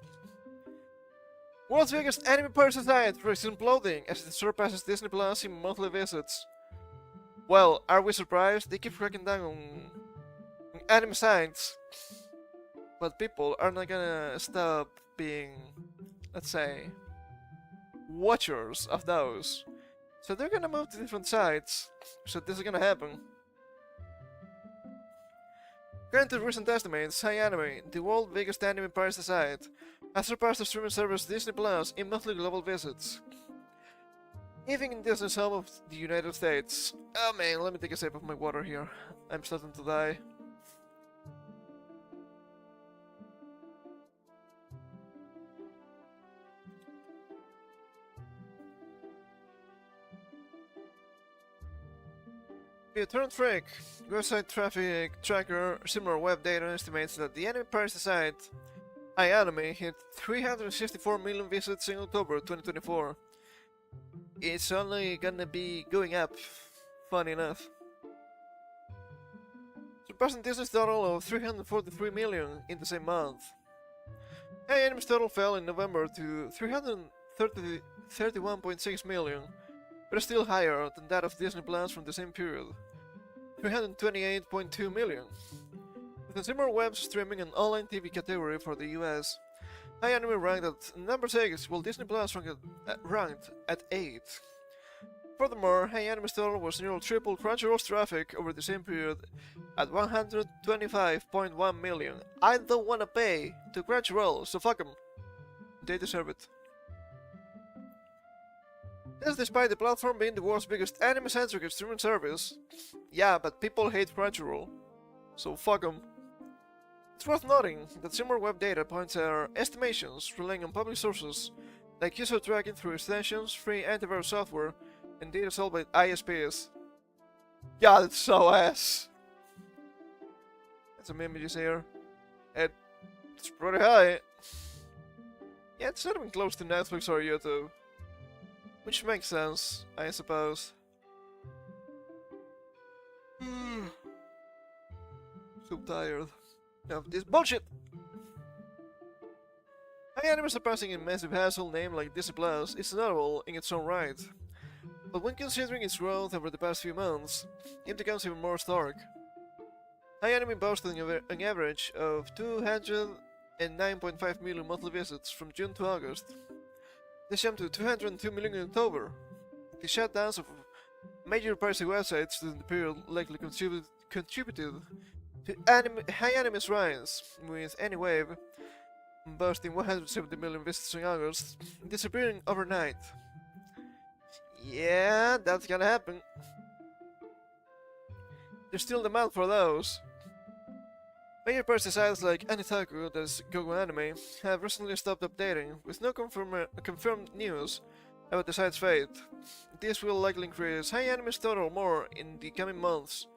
World's biggest anime parasite site is imploding as it surpasses Disney Plus in monthly visits. Well, are we surprised? They keep cracking down on anime sites, but people are not gonna stop being, let's say, watchers of those. So they're gonna move to different sites. So this is gonna happen. According to recent estimates, HiAnime, the world's biggest anime parasite site, has surpassed the streaming service Disney Plus in monthly global visits. Even in Disney's home of the United States. Oh man, let me take a sip of my water here. I'm starting to die. The Turn Freak, website traffic tracker, similar web data estimates that the anime parasite site HiAnime hit 364 million visits in October 2024. It's only gonna be going up, funny enough. Surpassing Disney's total of 343 million in the same month. HiAnime's total fell in November to 331.6 million, but is still higher than that of Disney Plus from the same period, 328.2 million. The consumer web streaming and online TV category for the US, Hi Anime ranked at number 6, while Disney Plus ranked at 8. Furthermore, Hey Anime Store was nearly triple Crunchyroll's traffic over the same period at 125.1 million. I don't wanna pay to Crunchyroll, so fuck 'em. They deserve it. This despite the platform being the world's biggest anime-centric streaming service. Yeah, but people hate Crunchyroll, so fuck 'em. It's worth noting that similar web data points are estimations relying on public sources like user tracking through extensions, free antivirus software, and data sold by ISPs. Yeah, that's so ass. That's some images here. It's pretty high. Yeah, it's not even close to Netflix or YouTube. Which makes sense, I suppose. So tired of this bullshit. High anime surpassing a massive household name like Disney Plus is notable in its own right. But when considering its growth over the past few months, it becomes even more stark. High anime boasted an average of 209.5 million monthly visits from June to August. This jumped to 202 million in October. The shutdowns of major piracy websites during the period likely contributed to High Anime's rise, with Anywave boasting 170 million visits in August, disappearing overnight. Yeah, that's gonna happen. There's still demand for those. Major piracy sites like Anitaku, that's Gogo Anime, have recently stopped updating, with no confirmed news about the site's fate. This will likely increase High Anime's total more in the coming months.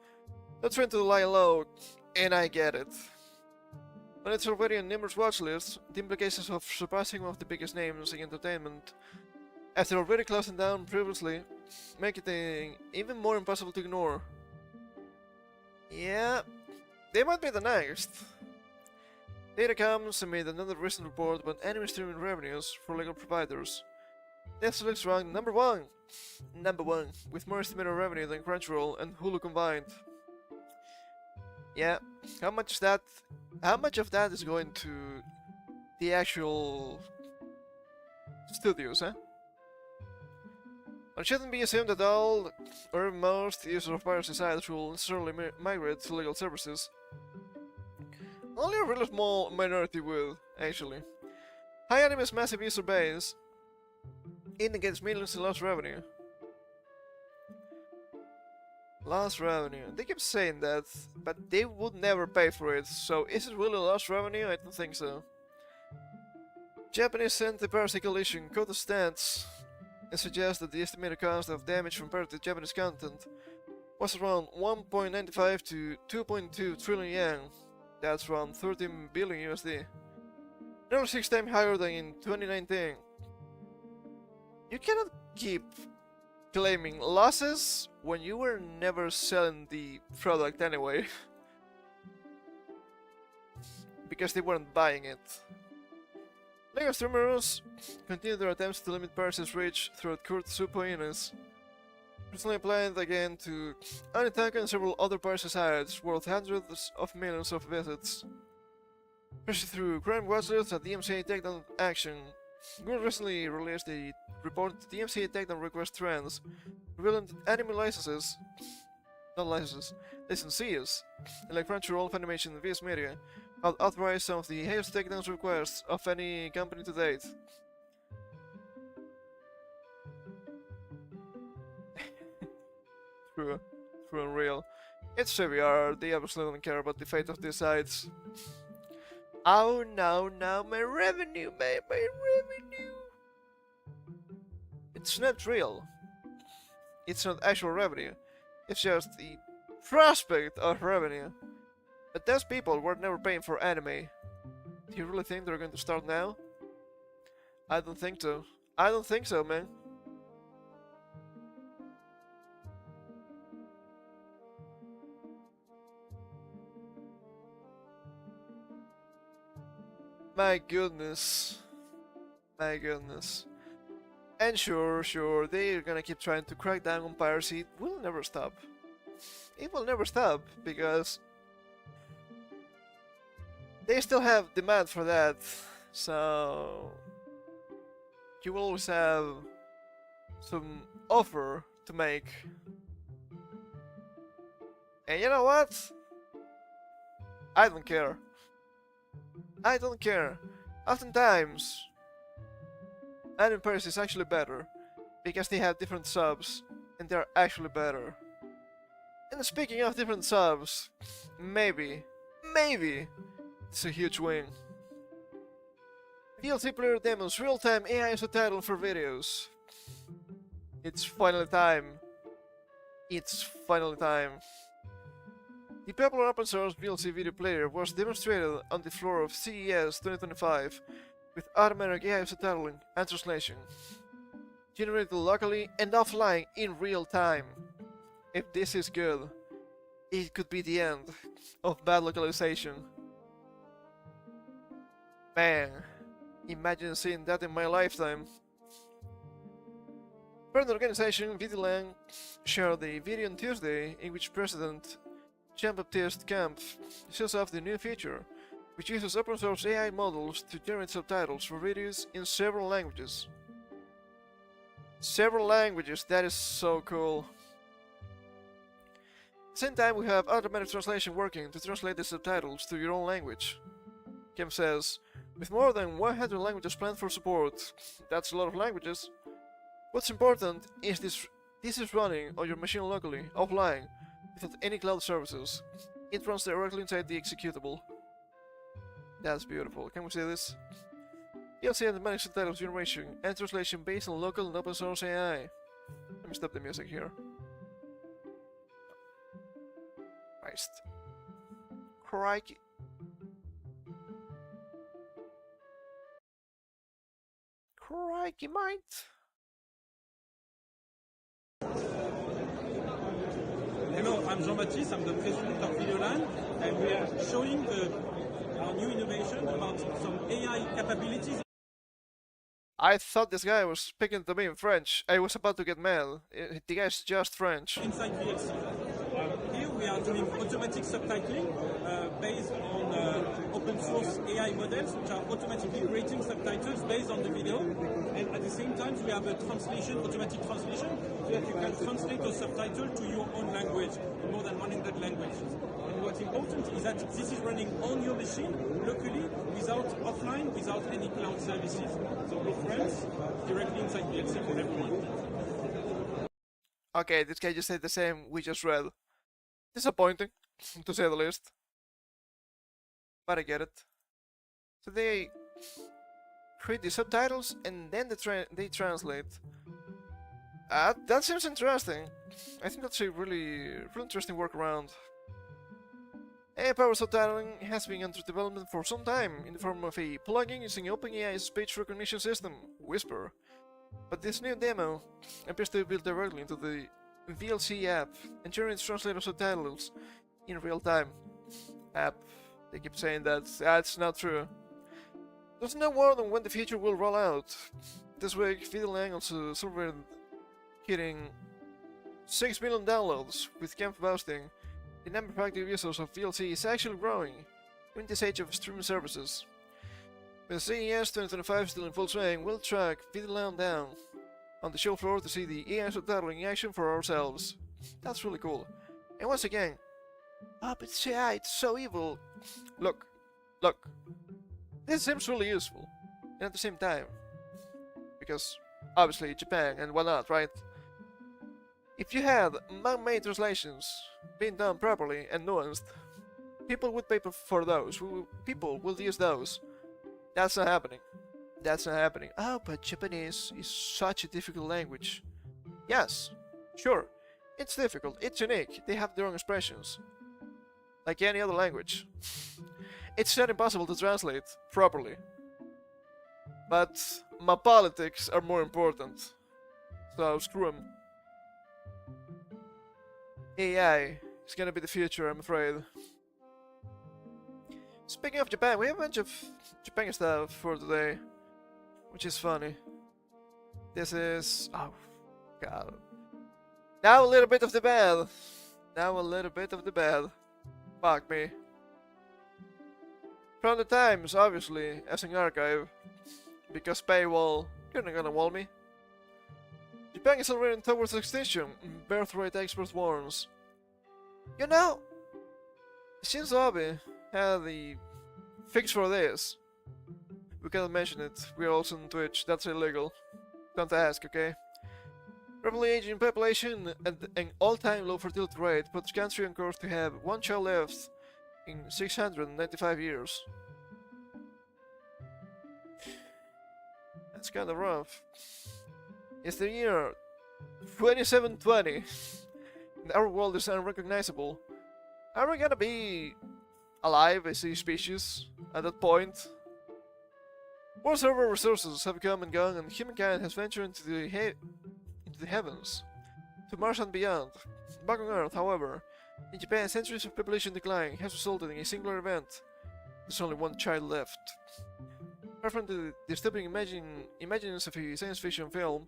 They're trying to lie low, and I get it. When it's already on numerous watch lists, the implications of surpassing one of the biggest names in entertainment, after already closing down previously, make it even more impossible to ignore. Yeah, they might be the next. Data comes amid another recent report about anime streaming revenues for legal providers. Netflix ranked number one, with more estimated revenue than Crunchyroll and Hulu combined. Yeah, how much of that is going to the actual studios, huh? It shouldn't be assumed that all or most users of piracy sites will necessarily migrate to legal services. Only a really small minority will, actually. High Anime's massive user base indicates millions in lost revenue. Lost revenue. They keep saying that, but they would never pay for it, so is it really lost revenue? I don't think so. Japanese Anti-Piracy Coalition quoted stats and suggests that the estimated cost of damage from pirated Japanese content was around 1.95 to 2.2 trillion yen. That's around 13 billion USD. Nearly 6 times higher than in 2019. You cannot keep claiming losses when you were never selling the product anyway. Because they weren't buying it. Legal streamers continue their attempts to limit piracy's reach through court subpoenas, recently applied again to Anitaku and several other piracy sites worth hundreds of millions of visits. Especially through crime watchlists and DMCA takedown action. Google recently released a report to DMCA takedown request trends, revealing that anime licenses, licensees, like Crunchyroll, Funimation, and VS Media, had authorized some of the highest takedown requests of any company to date. True unreal. It's JVR, they obviously don't care about the fate of these sites. Oh no, my revenue, my revenue! It's not real. It's not actual revenue. It's just the prospect of revenue. But those people were never paying for anime. Do you really think they're going to start now? I don't think so. I don't think so, man. My goodness. My goodness. And sure, they're gonna keep trying to crack down on piracy. It will never stop. It will never stop, because they still have demand for that. So you will always have some offer to make. And you know what? I don't care. I don't care. Oftentimes, anime pairs is actually better because they have different subs and they're actually better. And speaking of different subs, maybe it's a huge win. VLC player demos real-time AI subtitle for videos. It's finally time. It's finally time. The popular open source VLC video player was demonstrated on the floor of CES 2025 with automatic AI subtitling and translation, generated locally and offline in real time. If this is good, it could be the end of bad localization. Man, imagine seeing that in my lifetime. Parent organization VideoLang shared a video on Tuesday in which President Jean-Baptiste Camp shows off the new feature, which uses open source AI models to generate subtitles for videos in several languages. Several languages, that is so cool. At the same time, we have automatic translation working to translate the subtitles to your own language. Camp says, with more than 100 languages planned for support, that's a lot of languages. What's important is this is running on your machine locally, offline, without any cloud services. It runs directly inside the executable. That's beautiful. Can we see this? VLC automatic subtitles generation and translation based on local and open source AI. Let me stop the music here. Christ. Crikey. Crikey, mate. Hello, I'm Jean-Baptiste, I'm the president of VideoLang, and we are showing our new innovation about some AI capabilities. I thought this guy was speaking to me in French. I was about to get mad. The guy's just French. Inside VLC. Here we are doing automatic subtitling based on open source AI models, which are automatically creating subtitles based on the video. And at the same time, we have a translation, automatic translation, so that you can translate those subtitles to your own language, in more than 100 languages. And what's important is that this is running on your machine, locally, without offline, without any cloud services. So with friends, directly inside VLC for everyone. Okay, this guy just said the same we just read. Disappointing, to say the least. But I get it. So they create the subtitles and then they translate. That seems interesting. I think that's a really interesting workaround. AI-powered subtitling has been under development for some time in the form of a plugin using OpenAI's speech recognition system, Whisper. But this new demo appears to be built directly into the VLC app and generates translator subtitles in real time. App. They keep saying that. That's not true. There's no word on when the feature will roll out. This week, VideoLang also celebrated hitting 6 million downloads, with Camp boasting the number of active users of VLC is actually growing in this age of streaming services. With CES 2025 still in full swing, we'll track VideoLang down on the show floor to see the AI subtitling in action for ourselves. That's really cool. And once again, oh, but it's AI, it's so evil. Look. This seems really useful. And at the same time, because obviously Japan and whatnot, right? If you had man-made translations being done properly and nuanced, people would pay for those. People will use those. That's not happening. That's not happening. Oh, but Japanese is such a difficult language. Yes, sure. It's difficult. It's unique. They have their own expressions. Like any other language. It's not impossible to translate properly. But my politics are more important. So screw 'em. AI is gonna be the future, I'm afraid. Speaking of Japan, we have a bunch of Japan stuff for today, which is funny. This is... oh, God. Now a little bit of the bad. Now a little bit of the bad. Fuck me. From the Times, obviously, as an archive. Because paywall, you're not gonna wall me. Japan is accelerating towards extinction, birth rate expert warns. You know, Shinzo Abe had the fix for this. We cannot mention it, we are also on Twitch, that's illegal. Don't ask, okay? Rapidly aging population and an all-time low fertility rate puts the country on course to have one child left in 695 years. That's kinda rough. It's the year 2720 and our world is unrecognizable. Are we gonna be alive as a species at that point? More server resources have come and gone, and humankind has ventured into the heavens, to Mars and beyond. Back on Earth, however, in Japan, centuries of population decline has resulted in a singular event. There's only one child left. Apart from the disturbing imaginings of a science fiction film,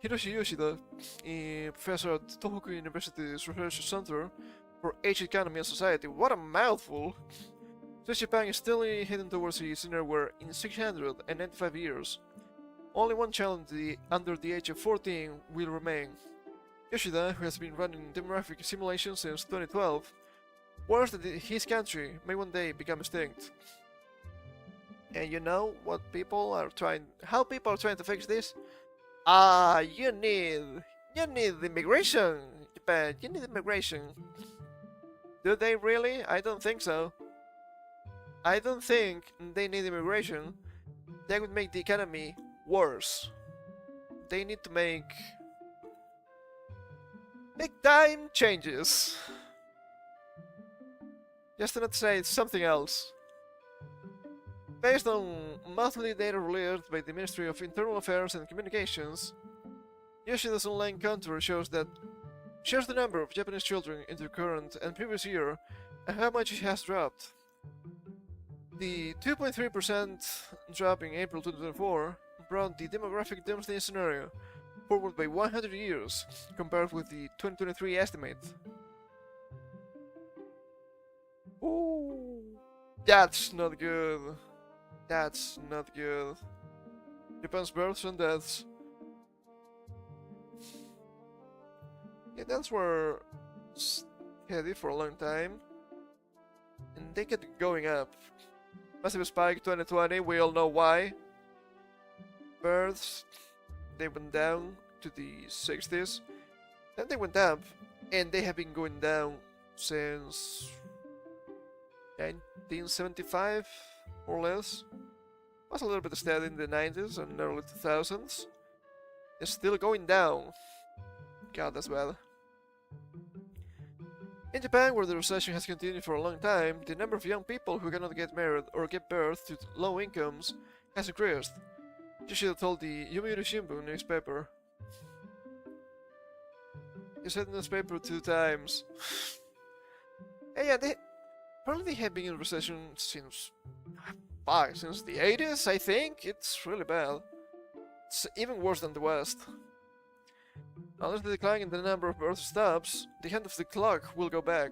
Hiroshi Yoshida, a professor at Tohoku University's Research Center for Age Economy and Society, what a mouthful! Says Japan is steadily heading towards a scenario where, in 695 years, only one child under the age of 14 will remain. Yoshida, who has been running demographic simulations since 2012, warns that his country may one day become extinct. And you know what how people are trying to fix this? You need immigration, Japan, you need immigration. Do they really? I don't think so. I don't think they need immigration. That would make the economy worse. They need to make big time changes. Just to not say something else. Based on monthly data released by the Ministry of Internal Affairs and Communications, Yoshida's online counter shows the number of Japanese children in the current and previous year and how much it has dropped. The 2.3% drop in April 2024 brought the demographic doomsday scenario forward by 100 years compared with the 2023 estimate. Ooh, that's not good. That's not good. Japan's births and deaths. Yeah, deaths were steady for a long time, and they kept going up. Massive spike 2020, we all know why. Births, they went down to the 60s, then they went up, and they have been going down since 1975, more or less. Was a little bit steady in the 90s and early 2000s. It's still going down. God, that's bad. In Japan, where the recession has continued for a long time, the number of young people who cannot get married or give birth to low incomes has increased. Yoshida told the Yomiuri Shimbun newspaper. He said in the newspaper 2 times. And yeah, apparently they have been in recession since the 80s, I think. It's really bad. It's even worse than the West. Unless the decline in the number of birth stops, the hand of the clock will go back.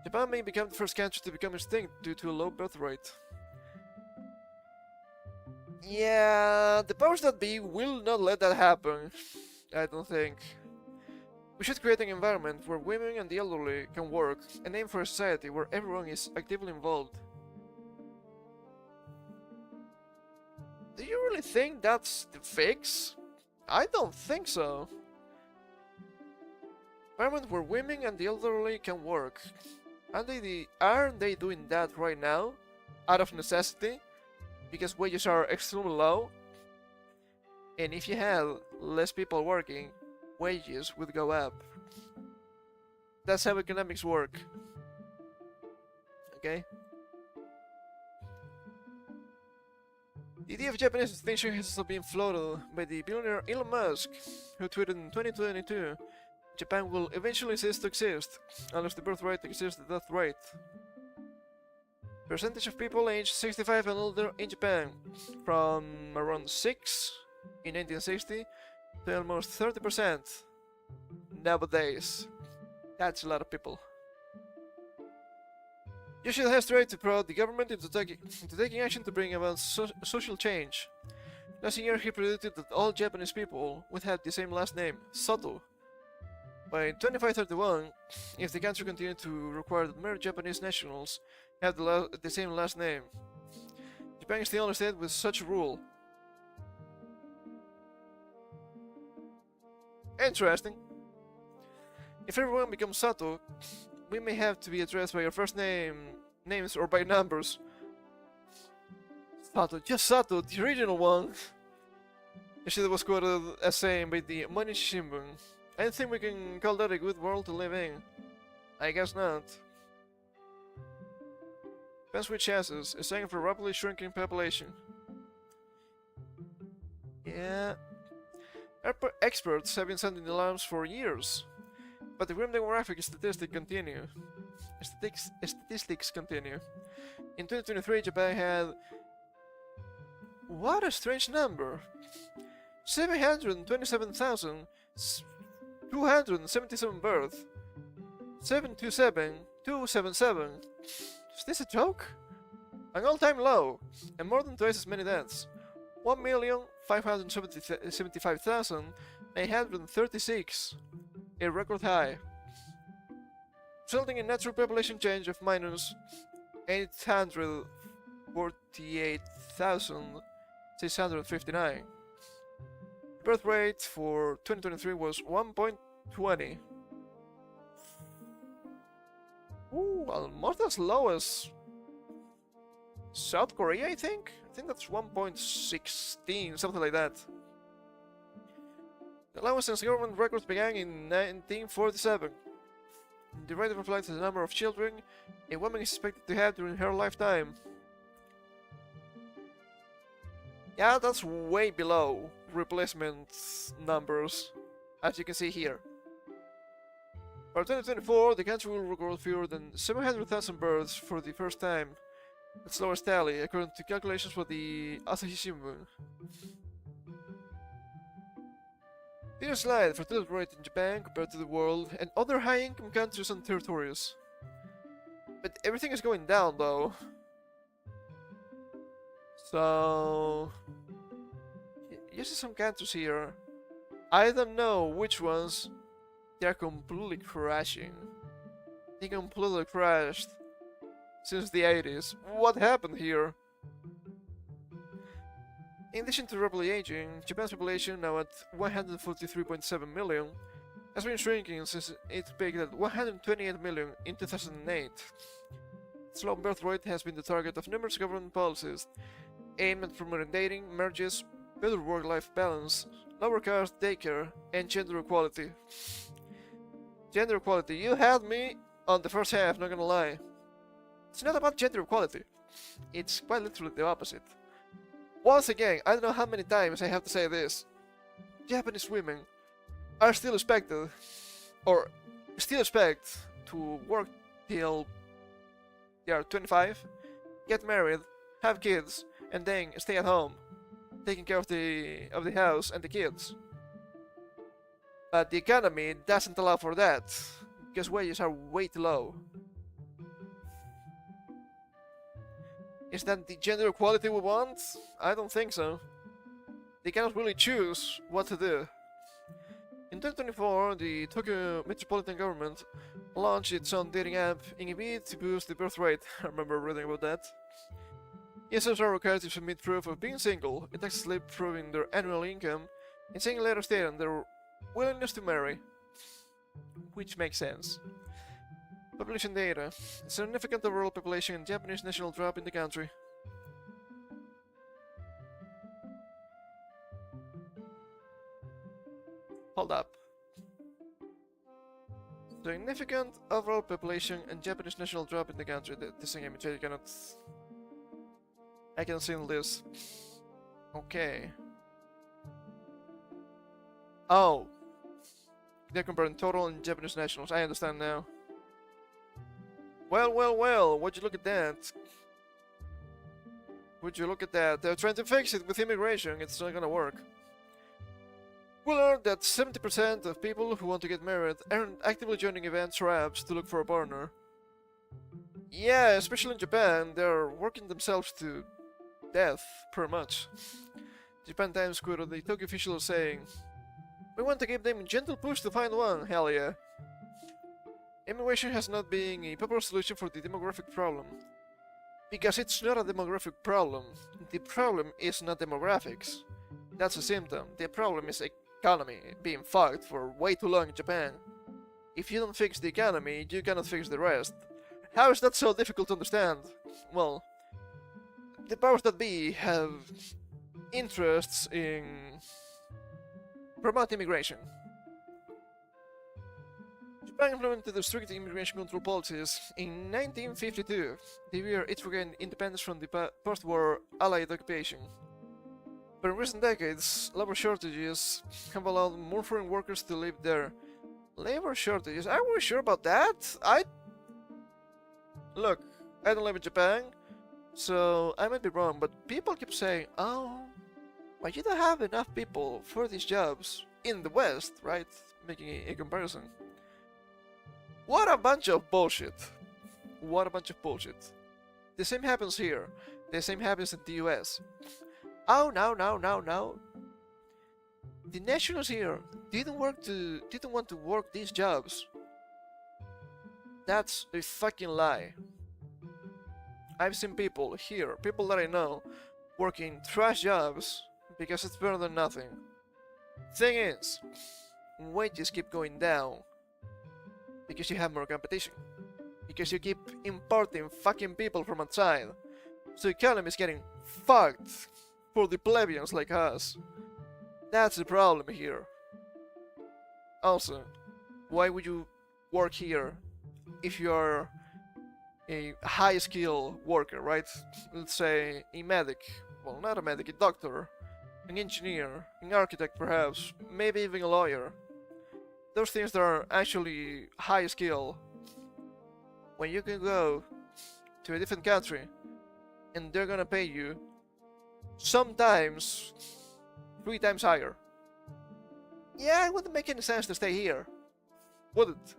Japan may become the first country to become extinct due to a low birth rate. Yeah, the powers that be will not let that happen. I don't think. We should create an environment where women and the elderly can work and aim for a society where everyone is actively involved. Do you really think that's the fix? I don't think so. Environment where women and the elderly can work. Aren't they doing that right now? Out of necessity? Because wages are extremely low? And if you had less people working, wages would go up. That's how economics work. Okay? The idea of Japanese extinction has also been floated by the billionaire Elon Musk, who tweeted in 2022, Japan will eventually cease to exist, unless the birth rate exceeds the death rate. Percentage of people aged 65 and older in Japan, from around 6 in 1960 to almost 30% nowadays. That's a lot of people. Yoshida has tried to prod the government into taking action to bring about social change. Last year, he predicted that all Japanese people would have the same last name, Sato. By 2531, if the country continued to require that mere Japanese nationals have the same last name, Japan is the only state with such a rule. Interesting. If everyone becomes Sato, we may have to be addressed by our first names or by numbers. Sato, just Sato, the original one. Yoshida was quoted as saying by the Mainichi Shimbun, "I don't think we can call that a good world to live in." I guess not. Japan's with chassis is saying for a rapidly shrinking population. Yeah. Experts have been sounding alarms for years, but the grim demographic statistics continue. Statistics continue. In 2023, Japan had... What a strange number! 727,277 births. 727,277. Is this a joke? An all-time low, and more than twice as many deaths. 1,575,936, a record high, resulting in natural population change of minus 848,659. The birth rate for 2023 was 1.20. Ooh, almost as low as South Korea, I think? I think that's 1.16, something like that. The allowance since government records began in 1947. The rate reflects the number of children a woman is expected to have during her lifetime. Yeah, that's way below replacement numbers, as you can see here. By 2024, the country will record fewer than 700,000 births for the first time. Its lowest tally, according to calculations for the Asahi Shimbun. Here's a slide for fertility rate in Japan compared to the world and other high-income countries and territories. But everything is going down, though. So... you see some countries here. I don't know which ones. They are completely crashing. They completely crashed. Since the 80s. What happened here? In addition to rapidly aging, Japan's population, now at 143.7 million, has been shrinking since it peaked at 128 million in 2008. Its low birth rate has been the target of numerous government policies aimed at promoting dating, marriages, better work-life balance, lower cost daycare, and gender equality. Gender equality, you had me on the first half, not gonna lie. It's not about gender equality. It's quite literally the opposite. Once again, I don't know how many times I have to say this. Japanese women are still expected, or still expect, to work till they are 25, get married, have kids, and then stay at home, taking care of the house and the kids. But the economy doesn't allow for that, because wages are way too low. Is that the gender equality we want? I don't think so. They cannot really choose what to do. In 2024, the Tokyo Metropolitan Government launched its own dating app in a bid to boost the birth rate. I remember reading about that. Users are required to submit proof of being single, a tax slip proving their annual income, and saying a letter stating their willingness to marry. Which makes sense. Population data. Significant overall population and Japanese national drop in the country. Hold up. Significant overall population and Japanese national drop in the country. This image I cannot see the list. Okay. Oh. They're comparing total and Japanese nationals. I understand now. Well, would you look at that? Would you look at that? They're trying to fix it with immigration, it's not gonna work. We learned that 70% of people who want to get married aren't actively joining events or apps to look for a partner. Yeah, especially in Japan, they're working themselves to death, pretty much. Japan Times quoted the Tokyo official saying, "We want to give them a gentle push to find one, hell yeah." Immigration has not been a popular solution for the demographic problem. Because it's not a demographic problem. The problem is not demographics. That's a symptom. The problem is economy being fucked for way too long in Japan. If you don't fix the economy, you cannot fix the rest. How is that so difficult to understand? Well, the powers that be have interests in promote immigration. Japan implemented the strict immigration control policies in 1952, the year it regained independence from the post-war Allied occupation. But in recent decades, labor shortages have allowed more foreign workers to live there. Labor shortages? Are we sure about that? Look, I don't live in Japan, so I might be wrong, but people keep saying, "Oh, well, you don't have enough people for these jobs in the West," right? Making a comparison. What a bunch of bullshit. What a bunch of bullshit. The same happens here. The same happens in the US. Oh, no. The nationals here didn't want to work these jobs. That's a fucking lie. I've seen people here, people that I know, working trash jobs because it's better than nothing. Thing is, wages keep going down because you have more competition. Because you keep importing fucking people from outside. So the economy is getting fucked for the plebeians like us. That's the problem here. Also, why would you work here if you are a high skill worker, right? Let's say a medic, well, not a medic, a doctor, an engineer, an architect perhaps, maybe even a lawyer. Those things that are actually high skill, when you can go to a different country and they're gonna pay you sometimes 3 times higher. Yeah, it wouldn't make any sense to stay here, would it?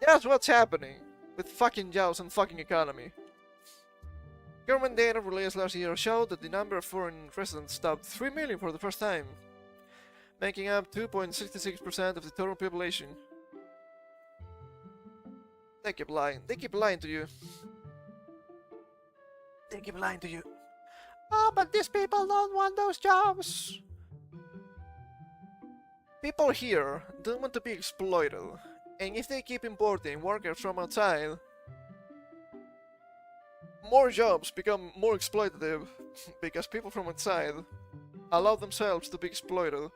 That's what's happening with fucking jobs and fucking economy. Government data released last year showed that the number of foreign residents topped 3 million for the first time, making up 2.66% of the total population. They keep lying. They keep lying to you. They keep lying to you. Oh, but these people don't want those jobs. People here don't want to be exploited. And if they keep importing workers from outside, more jobs become more exploitative because people from outside allow themselves to be exploited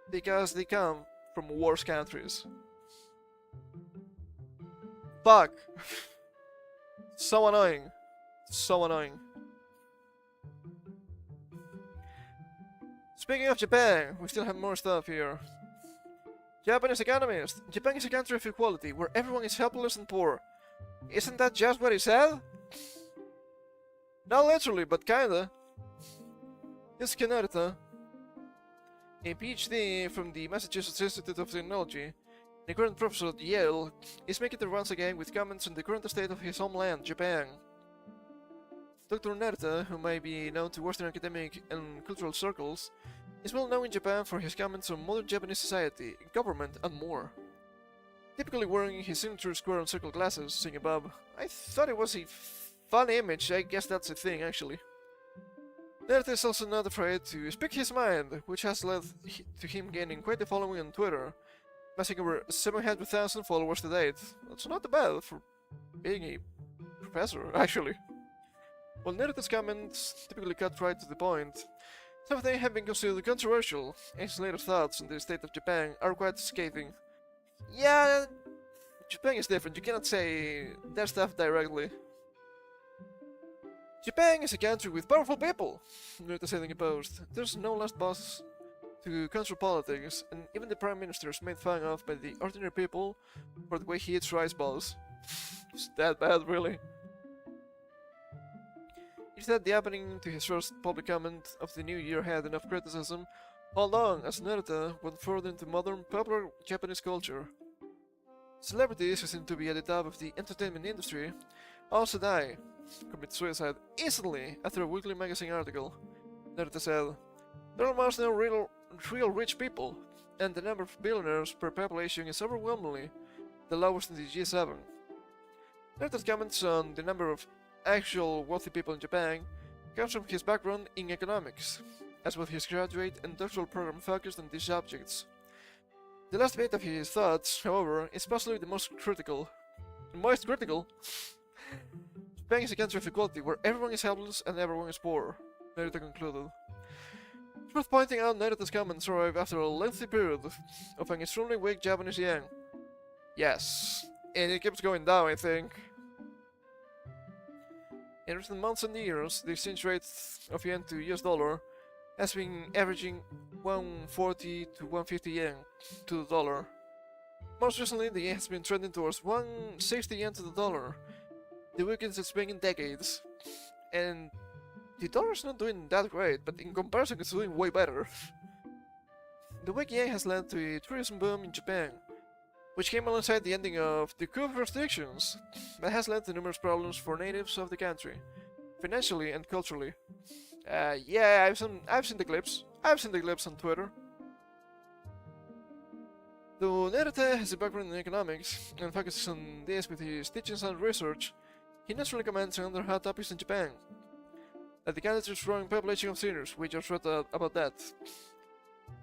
because they come from worse countries. Fuck. So annoying. So annoying. Speaking of Japan, we still have more stuff here. Japanese economist. Japan is a country of equality, where everyone is helpless and poor. Isn't that just what he said? Not literally, but kinda. This Kanarita, a PhD from the Massachusetts Institute of Technology, and a current professor at Yale, is making the rounds again with comments on the current state of his homeland, Japan. Dr. Narita, who may be known to Western academic and cultural circles, is well known in Japan for his comments on modern Japanese society, government, and more. Typically wearing his signature square and circle glasses, singing Bob, I thought it was a fun image, I guess that's a thing actually. Narita is also not afraid to speak his mind, which has led to him gaining quite a following on Twitter, amassing over 700,000 followers to date. That's not bad for being a professor, actually. While Narita's comments typically cut right to the point, some of them have been considered controversial, and his later thoughts on the state of Japan are quite scathing. Yeah, Japan is different, you cannot say that stuff directly. Japan is a country with powerful people, Narita said in a post. There's no last boss to control politics, and even the prime minister is made fun of by the ordinary people for the way he eats rice balls. Is that bad, really? He said the opening to his first public comment of the new year had enough criticism. Hold on, as Narita went further into modern, popular Japanese culture. Celebrities who seem to be at the top of the entertainment industry also die, commit suicide instantly after a weekly magazine article. Naruto said, "There are almost no real rich people, and the number of billionaires per population is overwhelmingly the lowest in the G7." Naruto's comments on the number of actual wealthy people in Japan comes from his background in economics, as well his graduate and doctoral program focused on these subjects. The last bit of his thoughts, however, is possibly the most critical. Japan is a country of equality where everyone is helpless and everyone is poor, Naruto concluded. It's worth pointing out Naruto's comments arrive after a lengthy period of an extremely weak Japanese yen. Yes, and it keeps going down, I think. In recent months and years, the exchange rate of yen to US dollar has been averaging 140 to 150 yen to the dollar. Most recently, the yen has been trending towards 160 yen to the dollar, the weakest it's been in decades. And the dollar's not doing that great, but in comparison it's doing way better. The weak yen has led to a tourism boom in Japan, which came alongside the ending of the COVID restrictions, but has led to numerous problems for natives of the country, financially and culturally. Yeah, I've seen the clips. I've seen the clips on Twitter. Though Naruto has a background in economics and focuses on this with his teachings and research, he naturally comments on other hot topics in Japan, like the country's growing population of seniors. We just read about that.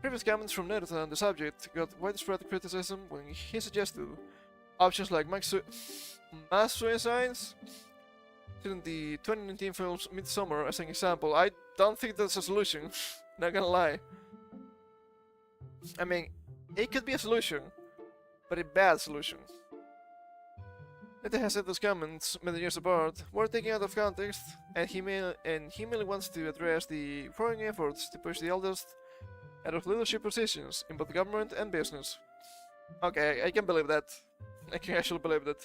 Previous comments from Naruto on the subject got widespread criticism when he suggested options like mass suicides. Taking the 2019 film Midsummer as an example, I don't think that's a solution, not gonna lie. I mean, it could be a solution, but a bad solution. Naruto has said those comments, many years apart, were taken out of context, and he merely wants to address the growing efforts to push the eldest out of leadership positions in both government and business. Okay, I can believe that. I can actually believe that.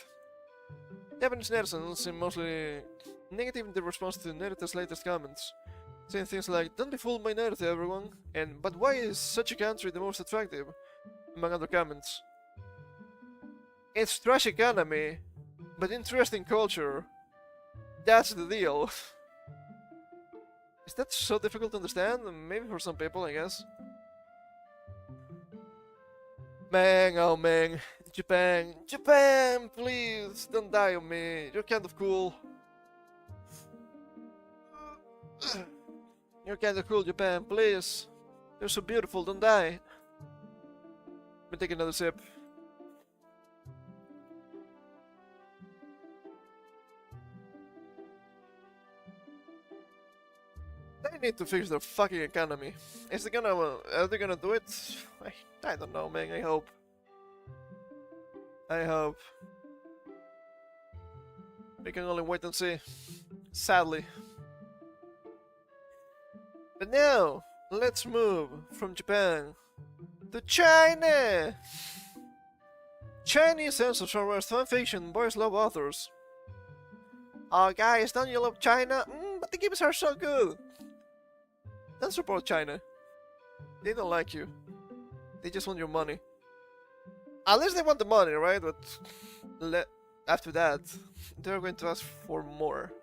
Japanese netizens seem mostly negative in their response to Naruto's latest comments, saying things like, "Don't be fooled by Naruto, everyone," and "But why is such a country the most attractive?" among other comments. It's trash economy, but interesting culture. That's the deal. Is that so difficult to understand? Maybe for some people, I guess. Man, oh man. Japan, please, don't die on me. You're kind of cool. You're kind of cool, Japan, please. You're so beautiful, don't die. Let me take another sip. They need to fix their fucking economy. Are they gonna do it? I don't know, man, I hope. We can only wait and see. Sadly. But now, let's move from Japan to China! Chinese censors arrest fanfiction boys love authors. Oh guys, don't you love China? But the games are so good! Don't support China. They don't like you. They just want your money. At least they want the money, right? But after that, they're going to ask for more.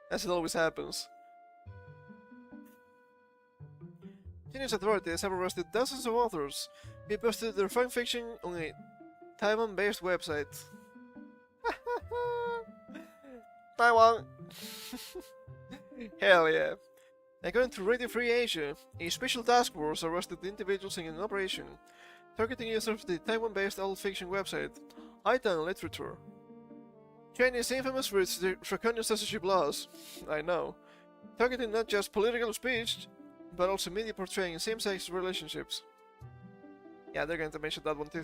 As it always happens. Chinese authorities have arrested dozens of authors who posted their fanfiction on a Taiwan-based website. Taiwan! Hell yeah. According to Radio Free Asia, a special task force arrested the individuals in an operation targeting users of the Taiwan-based adult fiction website, iTang Literature. China is infamous for its draconian censorship laws, I know, targeting not just political speech, but also media portraying same-sex relationships. Yeah, they're going to mention that one too.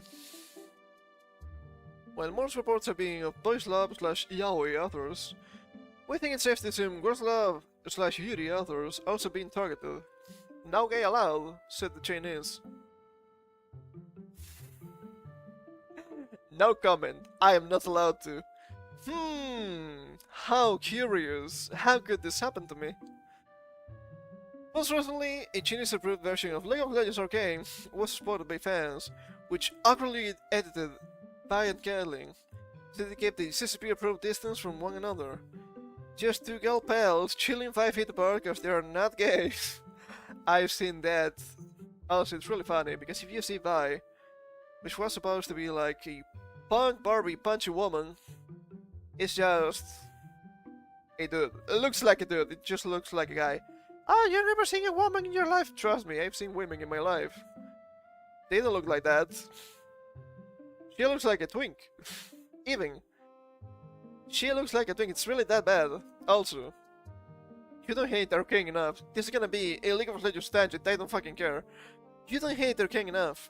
While most reports are being of boys love/yaoi authors, we think it's safe to assume girls love/yuri authors also being targeted. No gay allowed, said the Chinese. No comment. I am not allowed to. How curious. How could this happen to me? Most recently, a Chinese-approved version of League of Legends Arcane was spotted by fans, which awkwardly edited Vi and Kathleen. They keep the CCP-approved distance from one another. Just two gal pals chilling 5 feet apart because they are not gay. I've seen that. Also, it's really funny because if you see Vi, which was supposed to be like a punk Barbie punchy woman, it's just a dude. It looks like a dude. It just looks like a guy. Oh, you've never seen a woman in your life? Trust me, I've seen women in my life. They don't look like that. She looks like a twink. Even. She looks like a twink. It's really that bad. Also, you don't hate our king enough. This is gonna be a League of Legends tangent. I don't fucking care. You don't hate their king enough.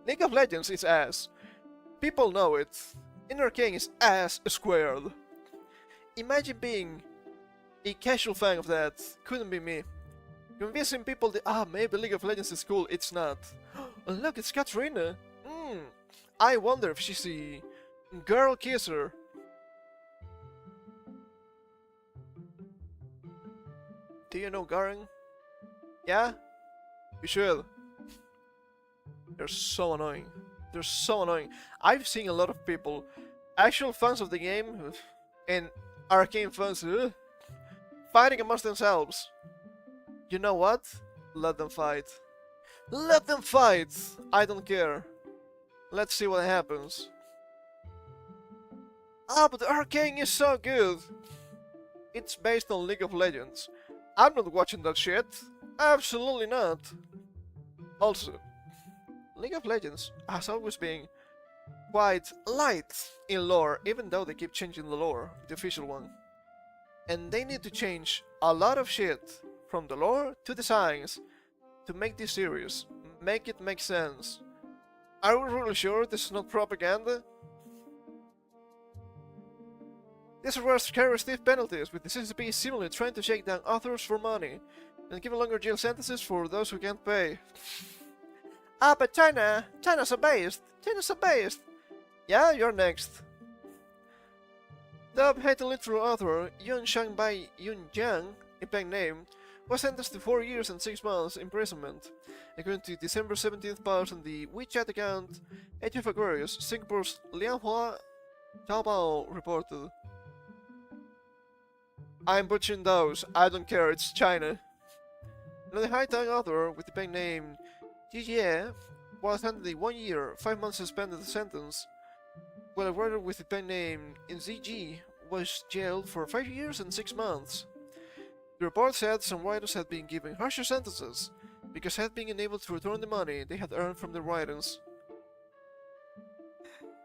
League of Legends is ass. People know it. Inner King is ass squared. Imagine being a casual fan of that. Couldn't be me. Convincing people that, maybe League of Legends is cool. It's not. Oh, look, it's Katrina. I wonder if she's a girl kisser. Do you know Garen? Yeah? You should. They're so annoying. They're so annoying. I've seen a lot of people, actual fans of the game, and arcane fans, fighting amongst themselves. You know what? Let them fight. Let them fight! I don't care. Let's see what happens. But Arcane is so good! It's based on League of Legends. I'm not watching that shit. Absolutely not. Also, League of Legends has always been quite light in lore, even though they keep changing the lore, the official one. And they need to change a lot of shit, from the lore to the science, to make this serious. Make it make sense. Are we really sure this is not propaganda? This requires carry stiff penalties, with the CCP seemingly trying to shake down authors for money, and giving longer jail sentences for those who can't pay. But China's a beast! China's a beast! Yeah, you're next. The hated literary author Yun Shangbai Yun Jiang, a pen name, was sentenced to 4 years and 6 months imprisonment, according to December 17th post on the WeChat account Age of Aquarius. Singapore's Lianhua Taobao reported. I'm butchering those, I don't care, it's China. Another high-tech author with the pen name Jie was handed a 1 year, 5 months suspended sentence, while a writer with the pen name ZG was jailed for 5 years and 6 months. The report said some writers had been given harsher sentences because had been unable to return the money they had earned from their writings.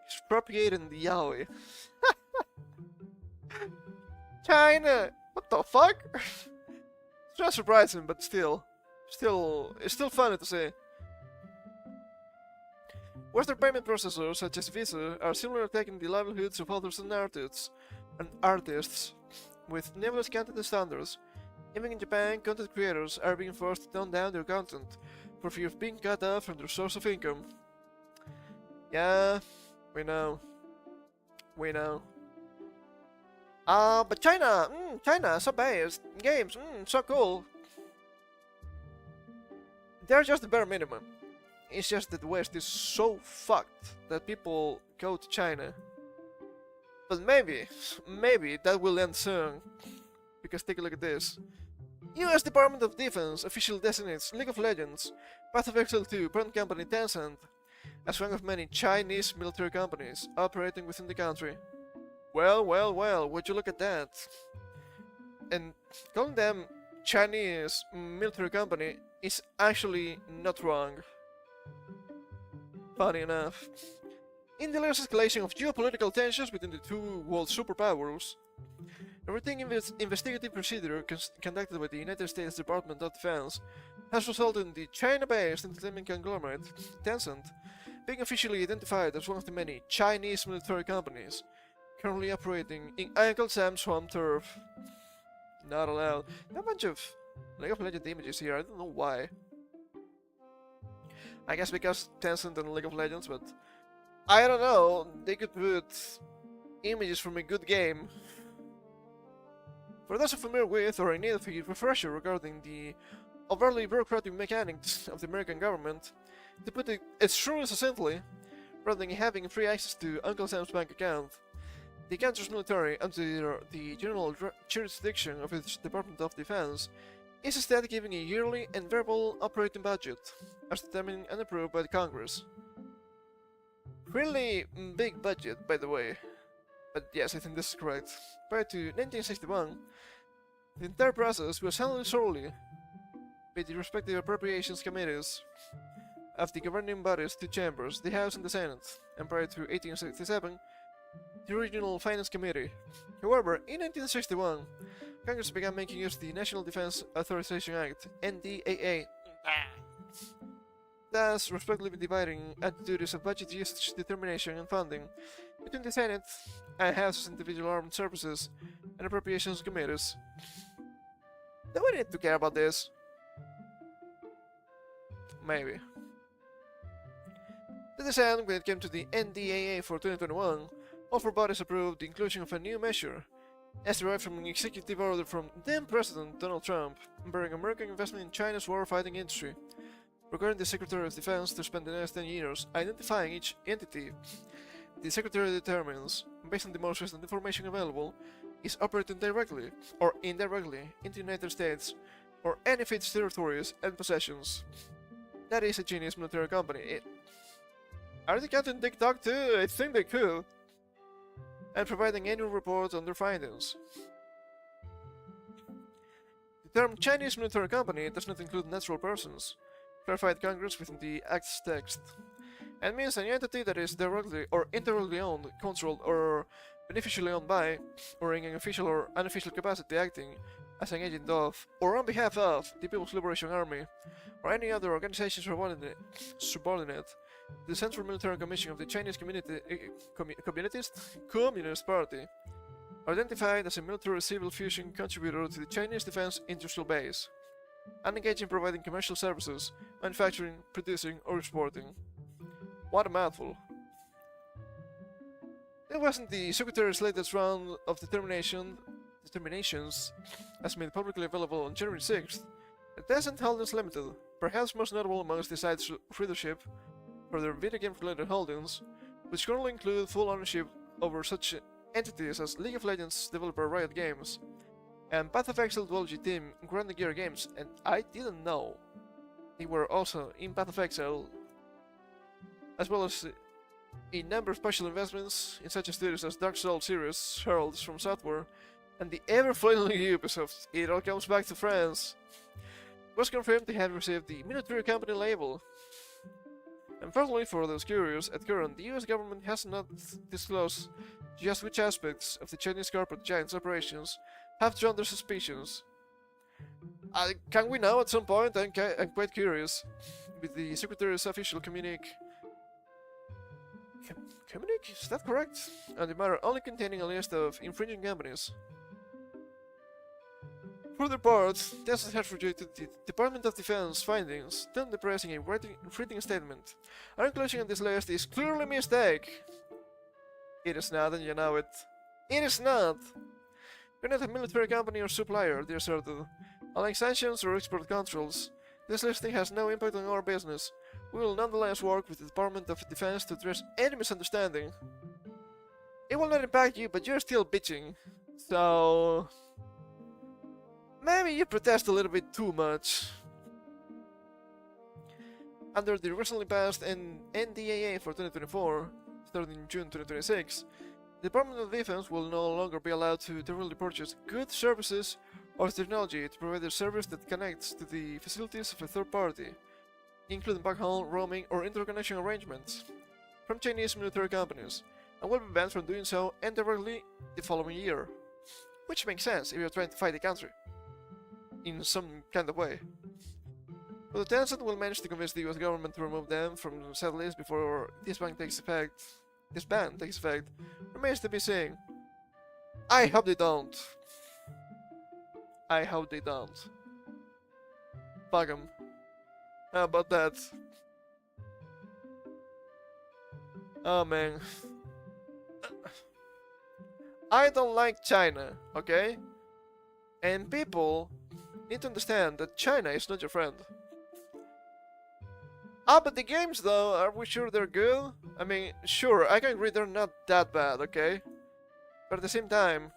Expropriating the yaoi. China! What the fuck? It's not surprising, but it's still funny to say. Western payment processors such as Visa are similarly taking the livelihoods of authors and artists with nebulous content standards. Even in Japan, content creators are being forced to tone down their content for fear of being cut off from their source of income. Yeah, we know. We know. But China, so based. Games, so cool. They're just the bare minimum. It's just that the West is so fucked that people go to China. But maybe that will end soon. Because take a look at this. US Department of Defense officially designates League of Legends, Path of Exile 2 parent company Tencent as one of many Chinese military companies operating within the country. Well, would you look at that? And calling them Chinese military company is actually not wrong. Funny enough. In the latest escalation of geopolitical tensions between the two world superpowers, a routine investigative procedure conducted by the United States Department of Defense has resulted in the China-based entertainment conglomerate, Tencent, being officially identified as one of the many Chinese military companies currently operating in Uncle Sam's home turf. Not allowed. There are a bunch of League of Legends images here, I don't know why. I guess because Tencent and League of Legends, but I don't know, they could put images from a good game. For those unfamiliar with or in need of a refresher regarding the overly bureaucratic mechanics of the American government, to put it extremely succinctly, rather than having free access to Uncle Sam's bank account. The country's military, under the general jurisdiction of its Department of Defense, is instead given a yearly and variable operating budget, as determined and approved by the Congress. Really big budget, by the way. But yes, I think this is correct. Prior to 1961, the entire process was handled solely by the respective appropriations committees of the governing bodies, two chambers, the House and the Senate, and prior to 1867, the Regional Finance Committee. However, in 1961, Congress began making use of the National Defense Authorization Act, NDAA, thus respectively dividing the duties of budget usage, determination, and funding between the Senate and House's individual armed services and appropriations committees. Do we need to care about this? Maybe. To this end, when it came to the NDAA for 2021, all four bodies approved the inclusion of a new measure, as derived from an executive order from then-President Donald Trump, barring American investment in China's war-fighting industry, requiring the Secretary of Defense to spend the next 10 years identifying each entity the Secretary determines, based on the most recent information available, is operating directly or indirectly in the United States or any of its territories and possessions. That is a Chinese military company. Are they counting TikTok too? I think they could. And providing annual reports on their findings. The term Chinese military company does not include natural persons, clarified Congress within the Act's text, and means any entity that is directly or indirectly owned, controlled, or beneficially owned by, or in an official or unofficial capacity acting as an agent of, or on behalf of, the People's Liberation Army, or any other organization subordinate to the Central Military Commission of the Chinese Communist Party, identified as a military-civil fusion contributor to the Chinese defense industrial base, and engaged in providing commercial services, manufacturing, producing, or exporting. What a mouthful. It wasn't the Secretary's latest round of determinations, as made publicly available on January 6th, that Tencent Holdings Limited, perhaps most notable amongst the site's readership for their video game-related holdings, which currently include full ownership over such entities as League of Legends developer Riot Games, and Path of Exile duology team Grand Gear Games, and I didn't know they were also in Path of Exile, as well as a number of special investments in such studios as Dark Souls series, Heralds from Software, and the ever-fledgling Ubisoft. It all comes back to France. Was confirmed to have received the military company label. Unfortunately for those curious, at current, the US government has not disclosed just which aspects of the Chinese corporate giant's operations have drawn their suspicions. Can we know at some point? I'm quite curious. With the Secretary's official communique, is that correct? And the matter only containing a list of infringing companies. For their part, Tencent has rejected the Department of Defense findings, then depressing a written statement. Our inclusion on this list is clearly a mistake. It is not, and you know it. It is not! We're not a military company or supplier, they asserted. Unlike sanctions or export controls, this listing has no impact on our business. We will nonetheless work with the Department of Defense to address any misunderstanding. It will not impact you, but you're still bitching. So... maybe you protest a little bit too much. Under the recently passed NDAA for 2024, starting in June 2026, the Department of Defense will no longer be allowed to directly purchase goods, services, or technology to provide a service that connects to the facilities of a third party, including backhaul, roaming, or interconnection arrangements, from Chinese military companies, and will be banned from doing so indirectly the following year. Which makes sense if you're trying to fight the country in some kind of way. Whether Tencent will manage to convince the US government to remove them from the said list before this ban takes effect remains to be seen. I hope they don't. I hope they don't. Fuck 'em. How about that? Oh man. I don't like China, okay? And people need to understand that China is not your friend. Ah, but the games though, are we sure they're good? I mean, sure, I can agree they're not that bad, okay? But at the same time,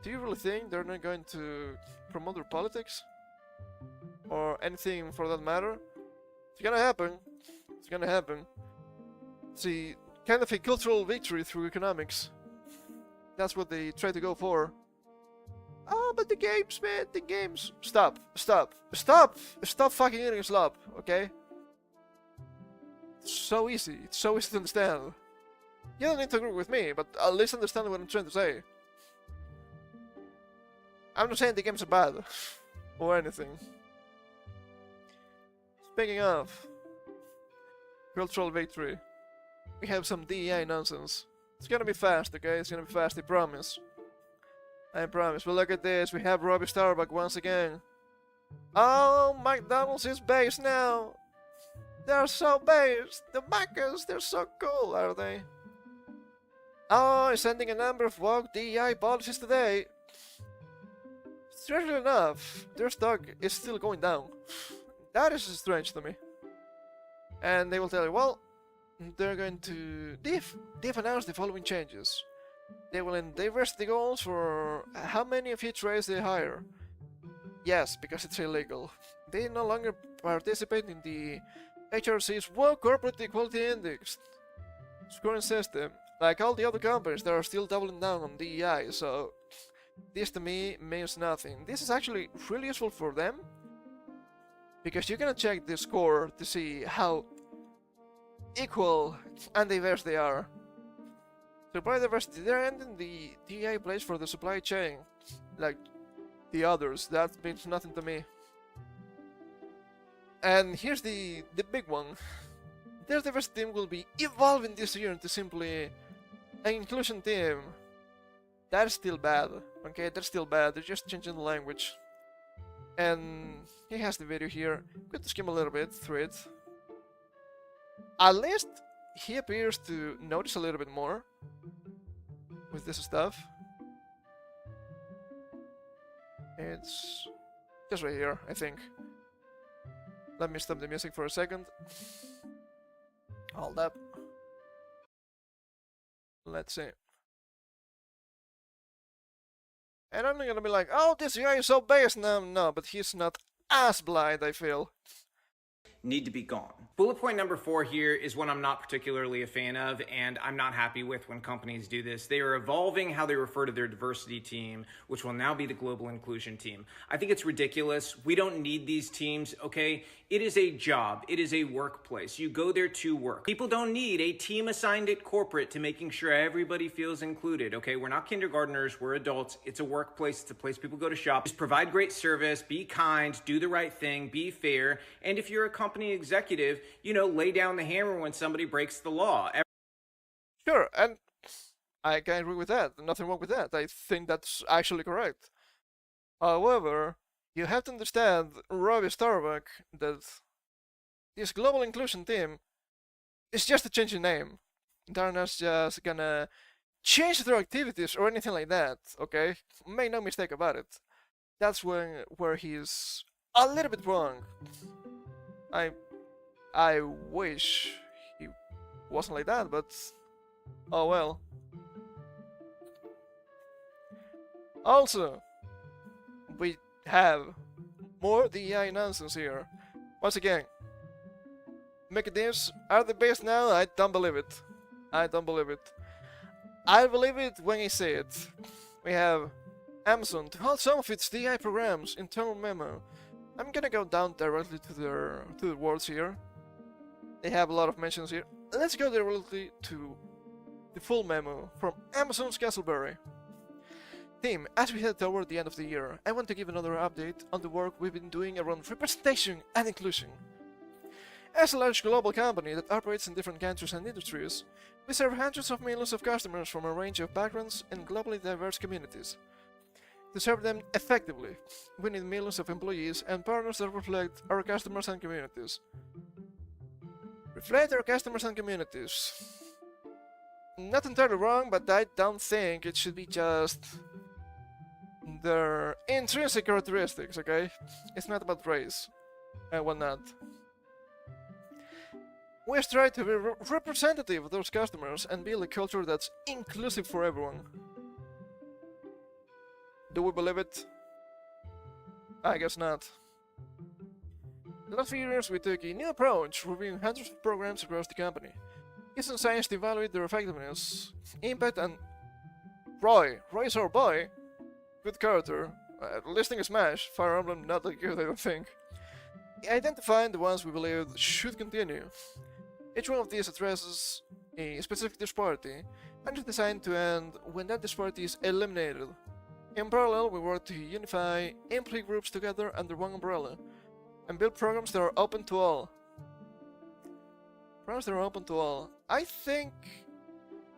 do you really think they're not going to promote their politics? Or anything for that matter? It's gonna happen. It's gonna happen. See, kind of a cultural victory through economics. That's what they try to go for. Oh, but the games, man, the games. Stop, stop, stop, stop fucking eating slop, okay? It's so easy. It's so easy to understand. You don't need to agree with me, but at least understand what I'm trying to say. I'm not saying the games are bad or anything. Speaking of cultural victory, we have some DEI nonsense. It's gonna be fast, okay? It's gonna be fast, I promise. I promise. But look at this, we have Robbie Starbuck once again. Oh, McDonald's is based now. They're so based. The Maccas, they're so cool, are they? Oh, he's sending a number of woke DEI policies today. Strangely enough, their stock is still going down. That is strange to me. And they will tell you, well, they're going to... They've announced the following changes. They will end diversity goals for how many of each race they hire. Yes, because it's illegal. They no longer participate in the HRC's World Corporate Equality Index scoring system, like all the other companies that are still doubling down on DEI, so this to me means nothing. This is actually really useful for them, because you're gonna check the score to see how equal and diverse they are. Supply diversity, they're ending the DEI place for the supply chain, like the others. That means nothing to me. And here's the big one. Their diversity team will be evolving this year into simply an inclusion team. That's still bad, okay? That's still bad. They're just changing the language. And he has the video here. Good to skim a little bit through it. At least he appears to notice a little bit more with this stuff. It's just right here, I think. Let me stop the music for a second. Hold up. Let's see. And I'm not gonna be like, oh, this guy is so based. No, but he's not as blind, I feel. Need to be gone. Bullet point number 4 here is one I'm not particularly a fan of, and I'm not happy with when companies do this. They are evolving how they refer to their diversity team, which will now be the global inclusion team. I think it's ridiculous. We don't need these teams, okay? It is a job. It is a workplace. You go there to work. People don't need a team assigned at corporate to making sure everybody feels included, okay? We're not kindergartners. We're adults. It's a workplace. It's a place people go to shop. Just provide great service, be kind, do the right thing, be fair, and if you're a company executive, you know, lay down the hammer when somebody breaks the law. Sure, and I can agree with that. Nothing wrong with that. I think that's actually correct. However, you have to understand, Robbie Starbuck, that this global inclusion team is just a change in name. They're not just gonna change their activities or anything like that, okay? Make no mistake about it. That's where he's a little bit wrong. I wish he wasn't like that, but oh well. Also, we have more DEI nonsense here. Once again, mechanisms are the best now. I don't believe it. I don't believe it. I believe it when I see it. We have Amazon to hold some of its DEI programs. Internal memo. I'm gonna go down directly to the words here. They have a lot of mentions here. Let's go directly to the full memo from Amazon's Castleberry. Team, as we head toward the end of the year, I want to give another update on the work we've been doing around representation and inclusion. As a large global company that operates in different countries and industries, we serve hundreds of millions of customers from a range of backgrounds and globally diverse communities. To serve them effectively, we need millions of employees and partners that reflect our customers and communities. Reflect our customers and communities. Not entirely wrong, but I don't think it should be just their intrinsic characteristics, okay? It's not about race and whatnot. We strive to be representative of those customers and build a culture that's inclusive for everyone. Do we believe it? I guess not. The last few years we took a new approach, reviewing hundreds of programs across the company, using science to evaluate their effectiveness, impact, and Roy's our boy, good character, listing a smash, Fire Emblem not that good I don't think. Identifying the ones we believe should continue. Each one of these addresses a specific disparity, and is designed to end when that disparity is eliminated. In parallel, we work to unify employee groups together under one umbrella, and build programs that are open to all. Programs that are open to all. I think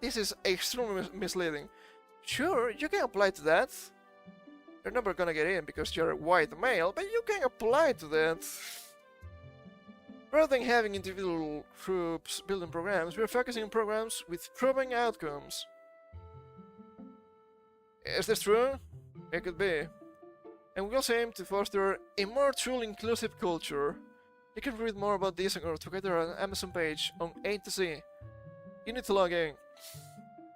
this is extremely misleading. Sure, you can apply to that. You're never gonna get in because you're a white male, but you can apply to that. Rather than having individual groups building programs, we're focusing on programs with proven outcomes. Is this true? It could be. And we also aim to foster a more truly inclusive culture. You can read more about this or together on Amazon page on A to Z. You need to log in.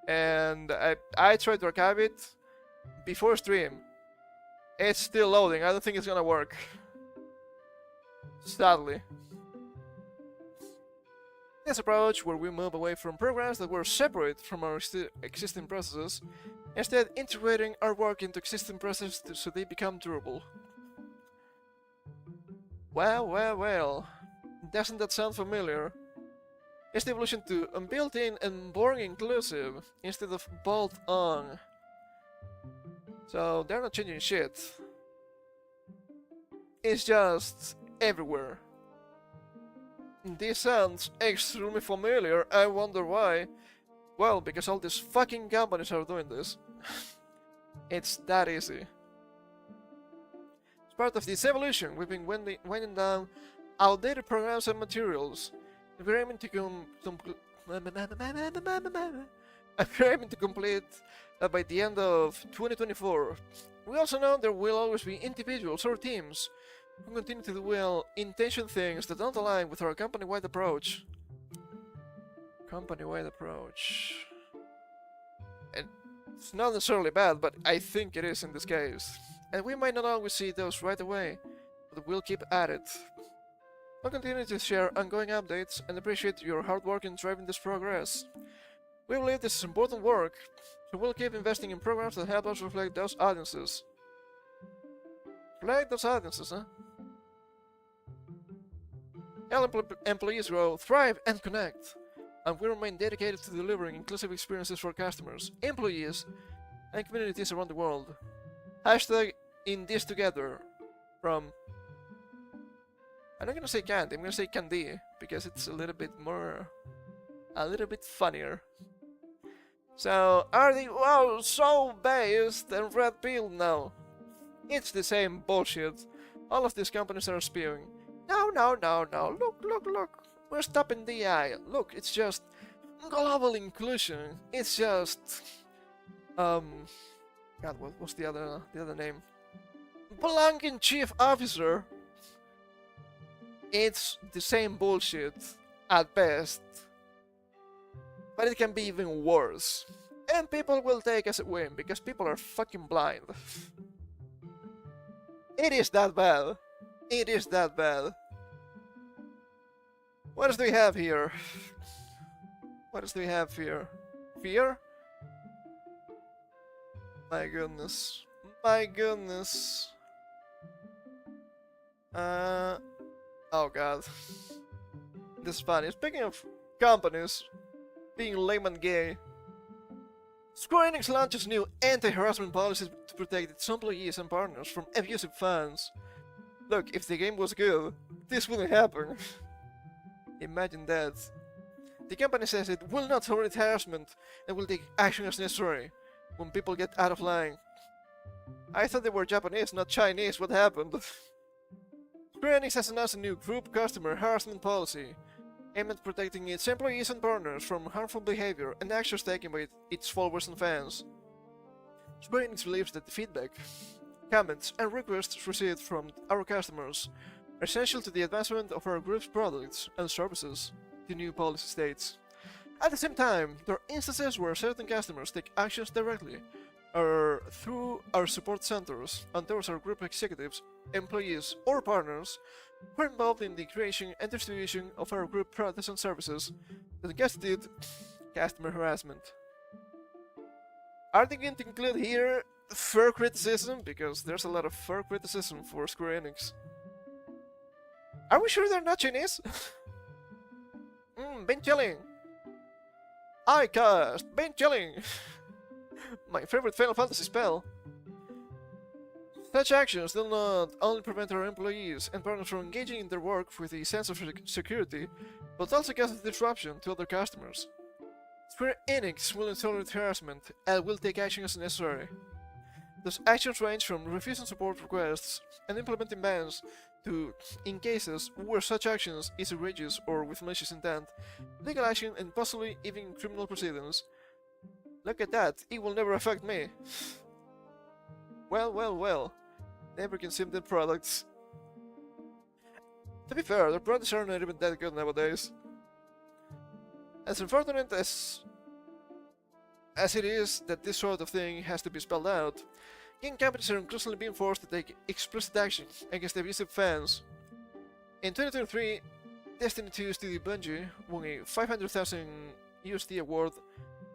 And I tried to archive it before stream. It's still loading, I don't think it's gonna work. Sadly. This approach, where we move away from programs that were separate from our existing processes, instead integrating our work into existing processes so they become durable. Well, doesn't that sound familiar? It's the evolution to built-in and boring inclusive instead of bolt-on. So they're not changing shit. It's just everywhere. This sounds extremely familiar. I wonder why. Well, because all these fucking companies are doing this. It's that easy. As part of this evolution, we've been winding down outdated programs and materials. We're aiming to complete by the end of 2024. We also know there will always be individuals or teams who continue to do well-intentioned things that don't align with our company-wide approach. Company-wide approach. And it's not necessarily bad, but I think it is in this case. And we might not always see those right away, but we'll keep at it. We'll continue to share ongoing updates and appreciate your hard work in driving this progress. We believe this is important work, so we'll keep investing in programs that help us reflect those audiences. Reflect those audiences, huh? Help employees grow, thrive, and connect. And we remain dedicated to delivering inclusive experiences for customers, employees, and communities around the world. Hashtag in this together from... I'm not gonna say Candy, I'm gonna say Candy, because it's a little bit funnier. So, are they so based and red pill now? It's the same bullshit. All of these companies are spewing. No, look. We're stopping DI. Look, it's just global inclusion. It's just God, what's the other name? Belonging Chief Officer. It's the same bullshit at best, but it can be even worse. And people will take as a win because people are fucking blind. It is that bad. It is that bad. What else do we have here? What else do we have here? Fear? My goodness. My goodness. Oh god. This is funny. Speaking of companies being lame and gay, Square Enix launches new anti-harassment policies to protect its employees and partners from abusive fans. Look, if the game was good, this wouldn't happen. Imagine that. The company says it will not tolerate harassment and will take action as necessary when people get out of line. I thought they were Japanese, not Chinese. What happened? Square Enix has announced a new group customer harassment policy aimed at protecting its employees and partners from harmful behavior and actions taken by its followers and fans. Square Enix believes that the feedback, comments, and requests received from our customers are essential to the advancement of our group's products and services. the new policy states. At the same time, there are instances where certain customers take actions directly or through our support centers and towards our group executives, employees, or partners who are involved in the creation and distribution of our group products and services that constitute customer harassment. Are they going to include here fair criticism? Because there's a lot of fair criticism for Square Enix. Are we sure they're not Chinese? Ben Chilling! I cast Ben Chilling! My favorite Final Fantasy spell. Such actions do not only prevent our employees and partners from engaging in their work with a sense of security, but also cause a disruption to other customers. Square Enix will tolerate harassment and will take action as necessary. Those actions range from refusing support requests and implementing bans to, in cases where such actions is egregious or with malicious intent, legal action and possibly even criminal proceedings. Look at that, it will never affect me. Well. Never consume their products. To be fair, their products are not even that good nowadays. As unfortunate as it is that this sort of thing has to be spelled out, game companies are increasingly being forced to take explicit action against abusive fans. In 2023, Destiny 2 studio Bungie won a 500,000 USD award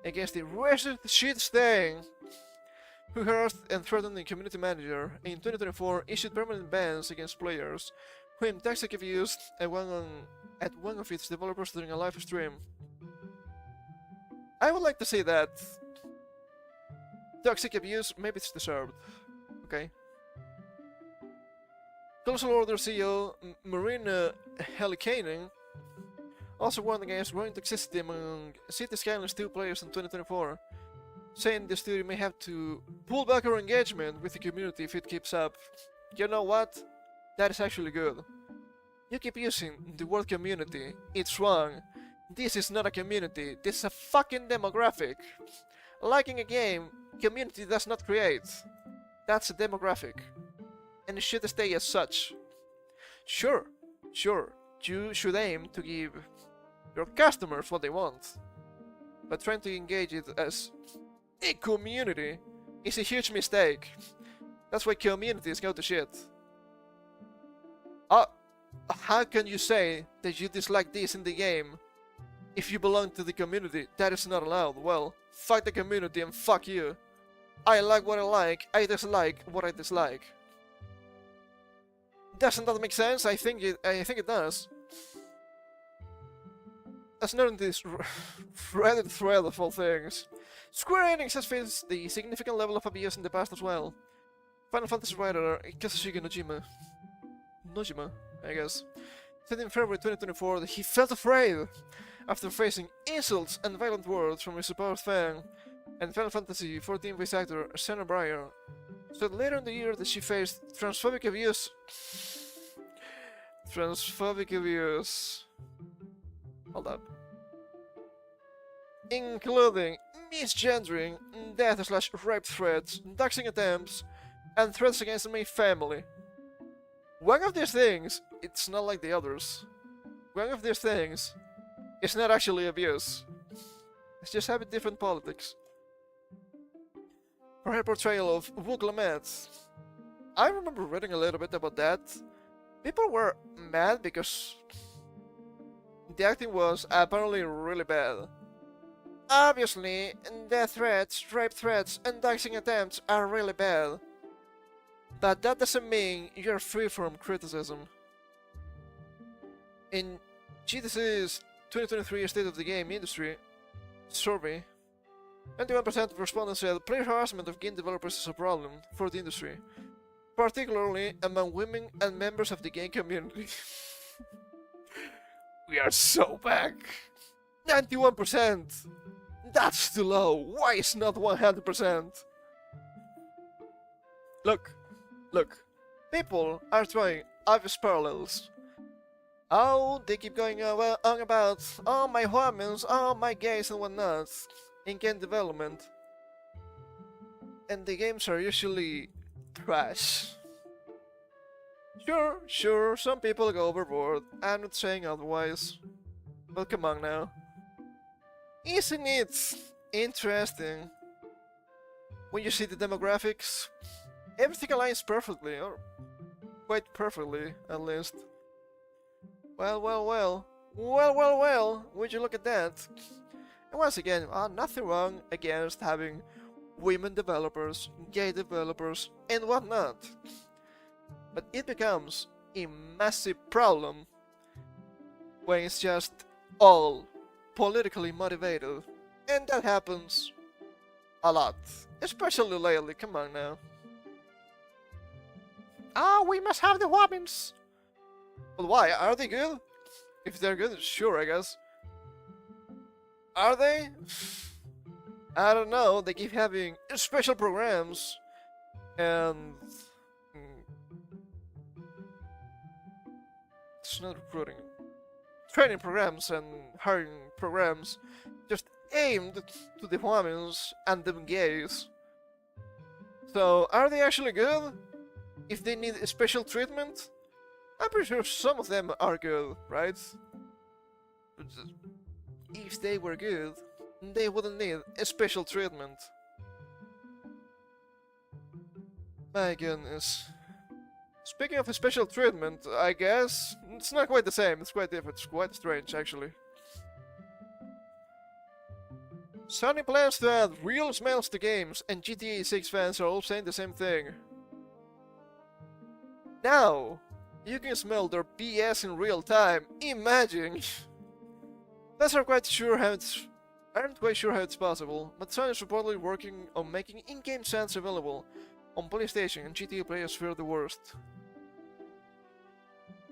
against the racist shit stain who harassed and threatened the community manager. In 2024, issued permanent bans against players who aimed toxic abuse at one of its developers during a live stream. I would like to say that toxic abuse, maybe it's deserved. Okay. Colossal Order CEO Marina Helikainen also warned against growing toxicity among City Skylines 2 players in 2024, saying the studio may have to pull back our engagement with the community if it keeps up. You know what? That is actually good. You keep using the word community. It's wrong. This is not a community. This is a fucking demographic. Liking a game, community does not create. That's a demographic. And it should stay as such. Sure, you should aim to give your customers what they want. But trying to engage it as a community is a huge mistake. That's why communities go to shit. How can you say that you dislike this in the game if you belong to the community? That is not allowed. Well, fuck the community and fuck you. I like what I like, I dislike what I dislike. Doesn't that make sense? I think it does. As noted in this Reddit thread of all things, Square Enix has faced the significant level of abuse in the past as well. Final Fantasy writer Kazushika Nojima, I guess, said in February 2024 that he felt afraid after facing insults and violent words from his supposed fan, and Final Fantasy XIV voice actor Senna Breyer said later in the year that she faced transphobic abuse. Hold up. Including misgendering, death/rape threats, doxing attempts, and threats against my family. One of these things, it's not like the others. One of these things is not actually abuse. It's just having different politics. For her portrayal of Wooglamet, I remember reading a little bit about that. People were mad because the acting was apparently really bad. Obviously, death threats, rape threats, and doxing attempts are really bad. But that doesn't mean you're free from criticism. In GDC's 2023 State of the Game Industry survey, 91% of respondents said player harassment of game developers is a problem for the industry, particularly among women and members of the game community. We are so back! 91%! That's too low! Why is not 100%? Look, people are drawing obvious parallels. Oh, they keep going on about, oh my hormones, oh my gays and whatnot, in game development. And the games are usually trash. Sure, some people go overboard, I'm not saying otherwise. But come on now. Isn't it interesting when you see the demographics? Everything aligns perfectly, or quite perfectly, at least. Well, well, well. Well, well, well, would you look at that? And once again, nothing wrong against having women developers, gay developers, and whatnot. But it becomes a massive problem when it's just all politically motivated. And that happens a lot. Especially lately, come on now. We must have the women's. But why? Are they good? If they're good, sure, I guess. Are they? I don't know. They keep having special programs and it's not recruiting. Training programs and hiring programs just aimed to the women and the gays. So, are they actually good? If they need special treatment? I'm pretty sure some of them are good, right? But if they were good, they wouldn't need a special treatment. My goodness. Speaking of a special treatment, I guess, it's not quite the same, it's quite different, it's quite strange actually. Sony plans to add real smells to games, and GTA 6 fans are all saying the same thing. Now, you can smell their BS in real time, imagine! Fans aren't quite sure how it's possible, but Sony is reportedly working on making in-game sounds available on PlayStation, and GTA players fear the worst.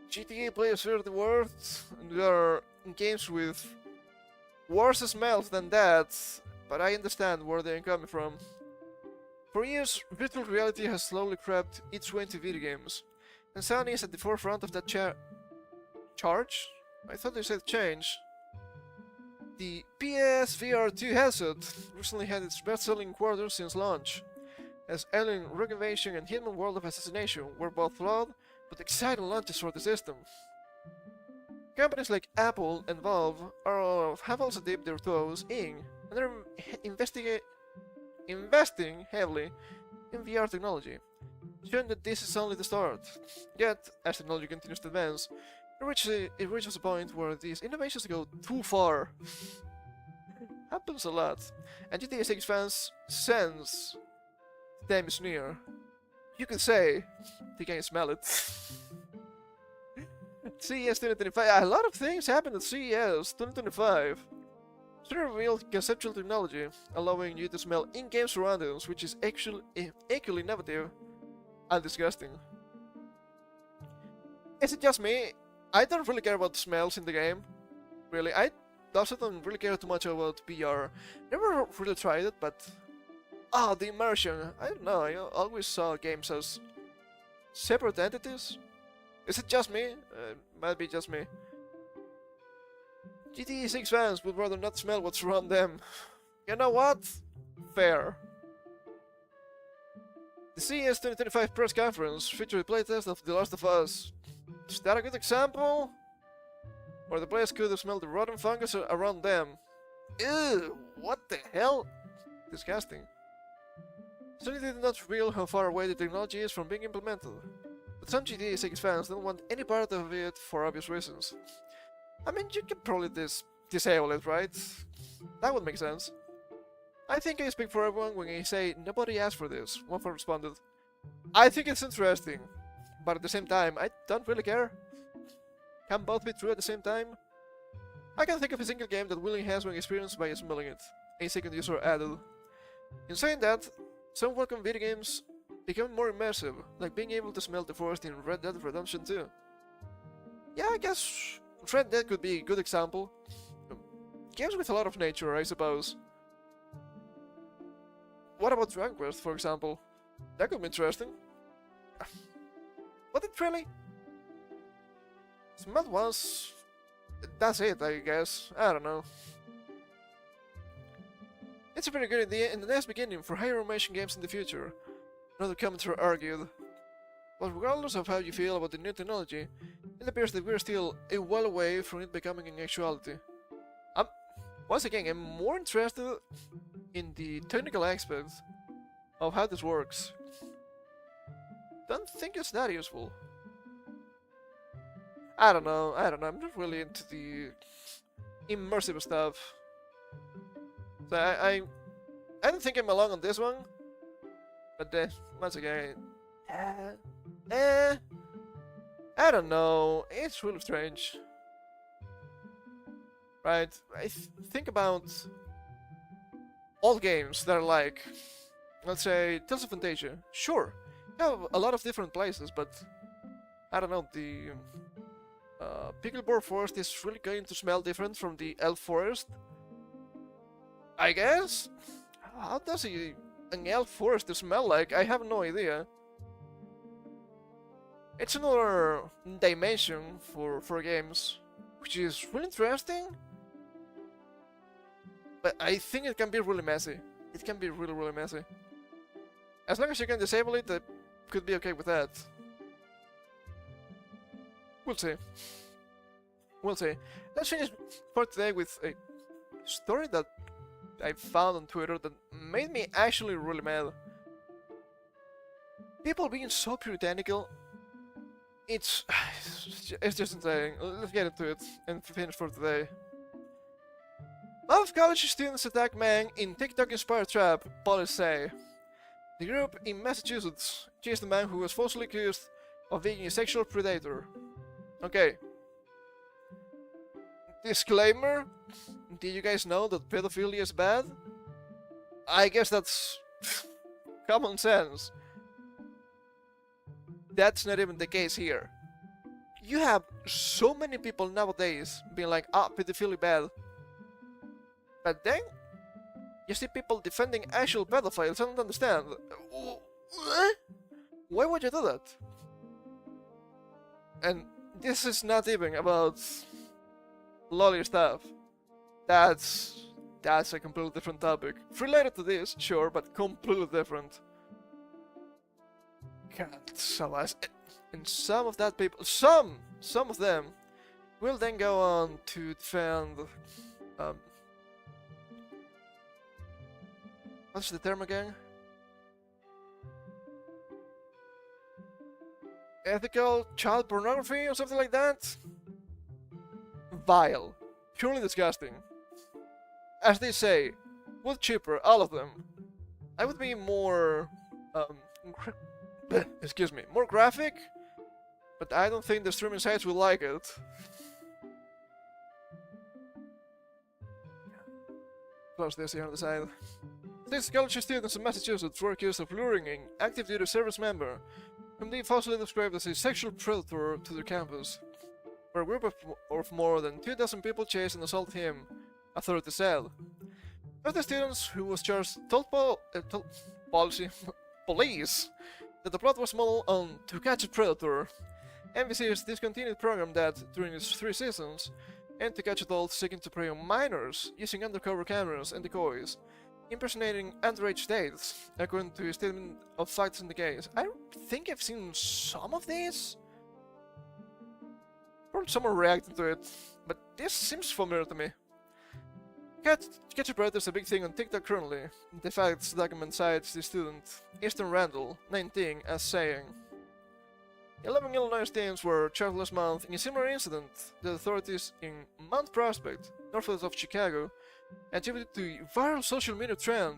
GTA players fear the worst, and there are games with worse smells than that, but I understand where they're coming from. For years, virtual reality has slowly crept its way into video games, and Sony is at the forefront of that charge? I thought they said change. The PSVR 2 headset recently had its best-selling quarter since launch, as Alien Renovation and Hitman World of Assassination were both flawed but exciting launches for the system. Companies like Apple and Valve have also dipped their toes in, and they're investing heavily in VR technology, showing that this is only the start. Yet, as technology continues to advance, it reaches a point where these innovations go too far. Happens a lot, and GTA 6 fans sense the time is near. You could say they can smell it. CES 2025. A lot of things happened at CES 2025. Sony revealed conceptual technology, allowing you to smell in-game surroundings, which is actually equally innovative and disgusting. Is it just me? I don't really care about smells in the game. Really, I also don't really care too much about VR. Never really tried it, but the immersion. I don't know. I always saw games as separate entities. Is it just me? Might be just me. GTA 6 fans would rather not smell what's around them. You know what? Fair. The CES 2025 press conference featured a playtest of The Last of Us. Is that a good example? Where the players could have smelled the rotten fungus around them. Ew! What the hell? Disgusting. Sony did not reveal how far away the technology is from being implemented, but some GTA 6 fans don't want any part of it for obvious reasons. I mean, you can probably disable it, right? That would make sense. I think I speak for everyone when I say nobody asked for this. One fan responded, I think it's interesting, but at the same time, I don't really care. Can both be true at the same time? I can think of a single game that will enhance my experience by smelling it, a second user added. In saying that, some welcome video games become more immersive, like being able to smell the forest in Red Dead Redemption 2. Yeah, I guess Red Dead could be a good example. Games with a lot of nature, I suppose. What about Dragon Quest, for example? That could be interesting. But it really? Smelled once. That's it, I guess. I don't know. It's a pretty good idea and a nice beginning for higher animation games in the future, another commentator argued. But regardless of how you feel about the new technology, it appears that we're still a while away from it becoming an actuality. Once again, I'm more interested in the technical aspects of how this works. Don't think it's that useful. I don't know, I'm not really into the immersive stuff. So I don't think I'm along on this one. But once again, I don't know, it's really strange. Right, think about all games that are like, let's say, Tales of Fantasia. Sure, you have a lot of different places, but I don't know, the Picklebore Forest is really going to smell different from the Elf Forest. I guess? How does an Elf Forest smell like? I have no idea. It's another dimension for games, which is really interesting. But I think it can be really messy. It can be really messy. As long as you can disable it, I could be okay with that. We'll see. We'll see. Let's finish for today with a story that I found on Twitter that made me actually really mad. People being so puritanical, it's just insane. Let's get into it and finish for today. Mob of college students attack man in TikTok-inspired trap, police say. The group in Massachusetts chased a man who was falsely accused of being a sexual predator. Okay. Disclaimer, did you guys know that pedophilia is bad? I guess that's common sense. That's not even the case here. You have so many people nowadays being like, pedophilia bad. But then, you see people defending actual pedophiles. I don't understand. Why would you do that? And this is not even about lolly stuff. That's a completely different topic. Related to this, sure, but completely different. God, so and some of that people, some of them, will then go on to defend. What's the term again? Ethical child pornography or something like that? Vile. Purely disgusting. As they say, wood chipper, all of them. I would be more, excuse me, more graphic, but I don't think the streaming sites will like it. Close this here on the side. Six college students in Massachusetts were accused of luring an active duty service member, whom they falsely described as a sexual predator, to their campus, where a group of more than 2,000 people chased and assaulted him, authorities said. One of the students who was charged told police that the plot was modeled on To Catch a Predator, NBC's discontinued program that, during its 3 seasons, aimed to catch adults seeking to prey on minors using undercover cameras and decoys, impersonating underage dates, according to a statement of facts in the case. I think I've seen some of these. Probably someone reacting to it, but this seems familiar to me. Catch a Predator is a big thing on TikTok currently. The facts document cites the student, Easton Randall, 19, as saying, 11 Illinois students were charged last month in a similar incident that authorities in Mount Prospect, northwest of Chicago, attributed to a viral social media trend.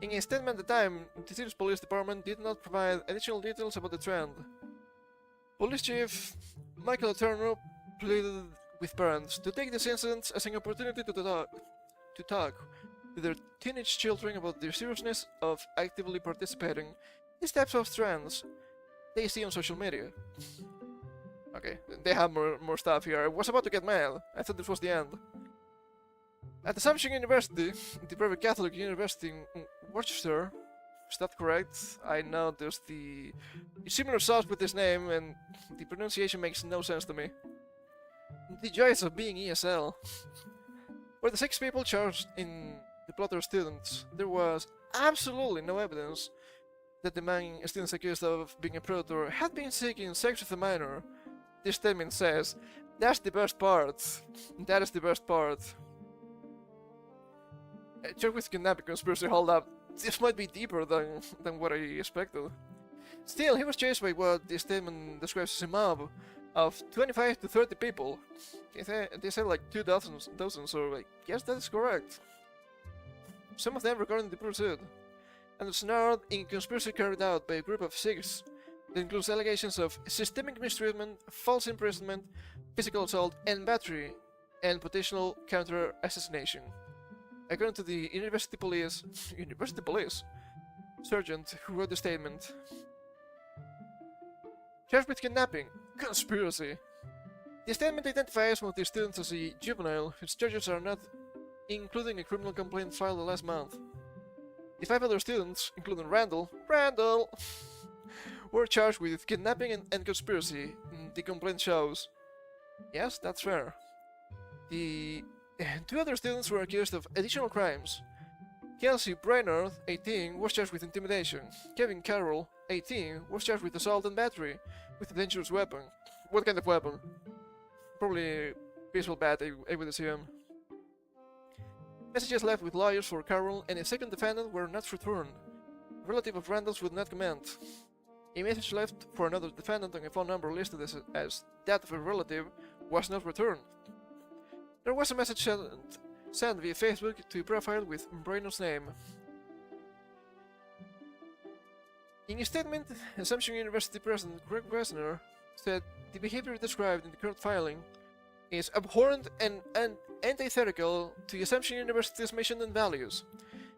In a statement at the time, the city's police department did not provide additional details about the trend. Police Chief Michael Turner pleaded with parents to take this incident as an opportunity to talk with their teenage children about the seriousness of actively participating in these types of trends they see on social media. Okay, they have more stuff here. I was about to get mad. I thought this was the end. At Assumption University, the private Catholic university in Worcester, is that correct? I know there's the similar sauce with this name, and the pronunciation makes no sense to me. The joys of being ESL. For the 6 people charged in the plot are students, there was absolutely no evidence that the man students accused of being a predator had been seeking sex with a minor. This statement says, that's the best part. That is the best part. Check with kidnapping conspiracy, hold up. This might be deeper than what I expected. Still, he was chased by what this statement describes as a mob of 25 to 30 people. They said like 2 dozen, so I guess that is correct. Some of them regarding the pursuit, and it's snared in conspiracy carried out by a group of 6 that includes allegations of systemic mistreatment, false imprisonment, physical assault, and battery, and potential counter-assassination. According to the University Police sergeant who wrote the statement. Charged with kidnapping, conspiracy. The statement identifies one of the students as a juvenile whose charges are not including a criminal complaint filed last month. The 5 other students, including Randall, were charged with kidnapping and conspiracy, the complaint shows. Yes, that's fair. The 2 other students were accused of additional crimes. Kelsey Brainerd, 18, was charged with intimidation. Kevin Carroll, 18, was charged with assault and battery with a dangerous weapon. What kind of weapon? Probably baseball bat, I would assume. Messages left with lawyers for Carroll and a second defendant were not returned. A relative of Randall's would not comment. A message left for another defendant on a phone number listed as that of a relative was not returned. There was a message sent via Facebook to a profile with Brainerd's name. In a statement, Assumption University President Greg Wessner said the behavior described in the current filing is abhorrent and antithetical to Assumption University's mission and values.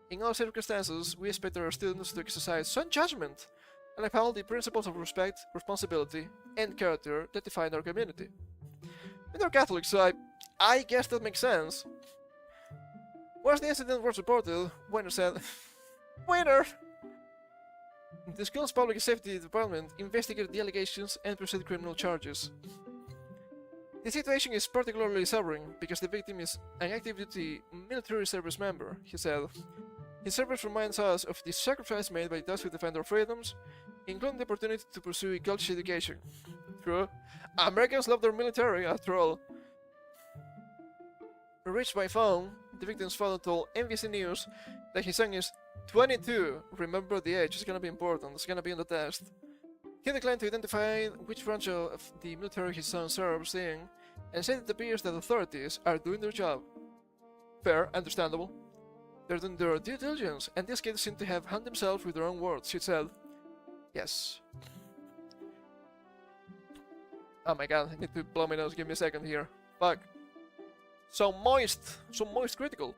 In all circumstances, we expect our students to exercise sound judgment and uphold the principles of respect, responsibility, and character that define our community. And they're Catholics, so I guess that makes sense. Once the incident was reported, Weiner said, Weiner! The school's public safety department investigated the allegations and pursued criminal charges. The situation is particularly sobering because the victim is an active-duty military service member, he said. His service reminds us of the sacrifice made by those who defend our freedoms, including the opportunity to pursue a college education. True, Americans love their military, after all. Reached by phone, the victim's father told NBC News that his son is 22. Remember the age, it's gonna be important, it's gonna be in the test. He declined to identify which branch of the military his son serves in, and said it appears that authorities are doing their job. Fair, understandable. They're doing their due diligence, and these kids seem to have hung themselves with their own words, she said. Yes. Oh my god, I need to blow my nose, give me a second here. Fuck. So moist critical.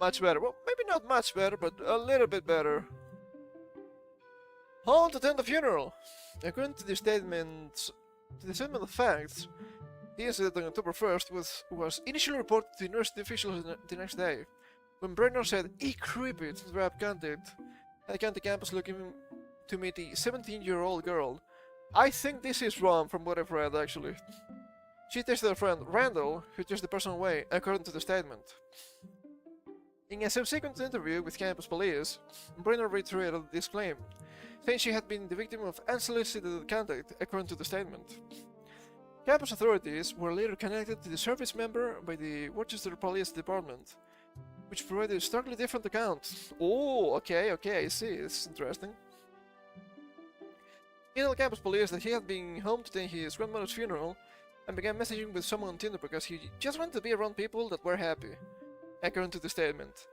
Much better. Well, maybe not much better, but a little bit better. Hall to attend the funeral. According to the statement of facts, the incident on October 1st was initially reported to university officials the next day, when Brenner said he creepy to interrupt contact at the campus looking to meet a 17-year-old girl. I think this is wrong from what I've read, actually. She texted her friend Randall, who just the person away, according to the statement. In a subsequent interview with campus police, Brenner reiterated this claim, saying she had been the victim of unsolicited contact, according to the statement. Campus authorities were later connected to the service member by the Worcester Police Department, which provided a starkly different account. Oh, okay, I see, it's interesting. He told campus police that he had been home to attend his grandmother's funeral and began messaging with someone on Tinder because he just wanted to be around people that were happy. According to the statement,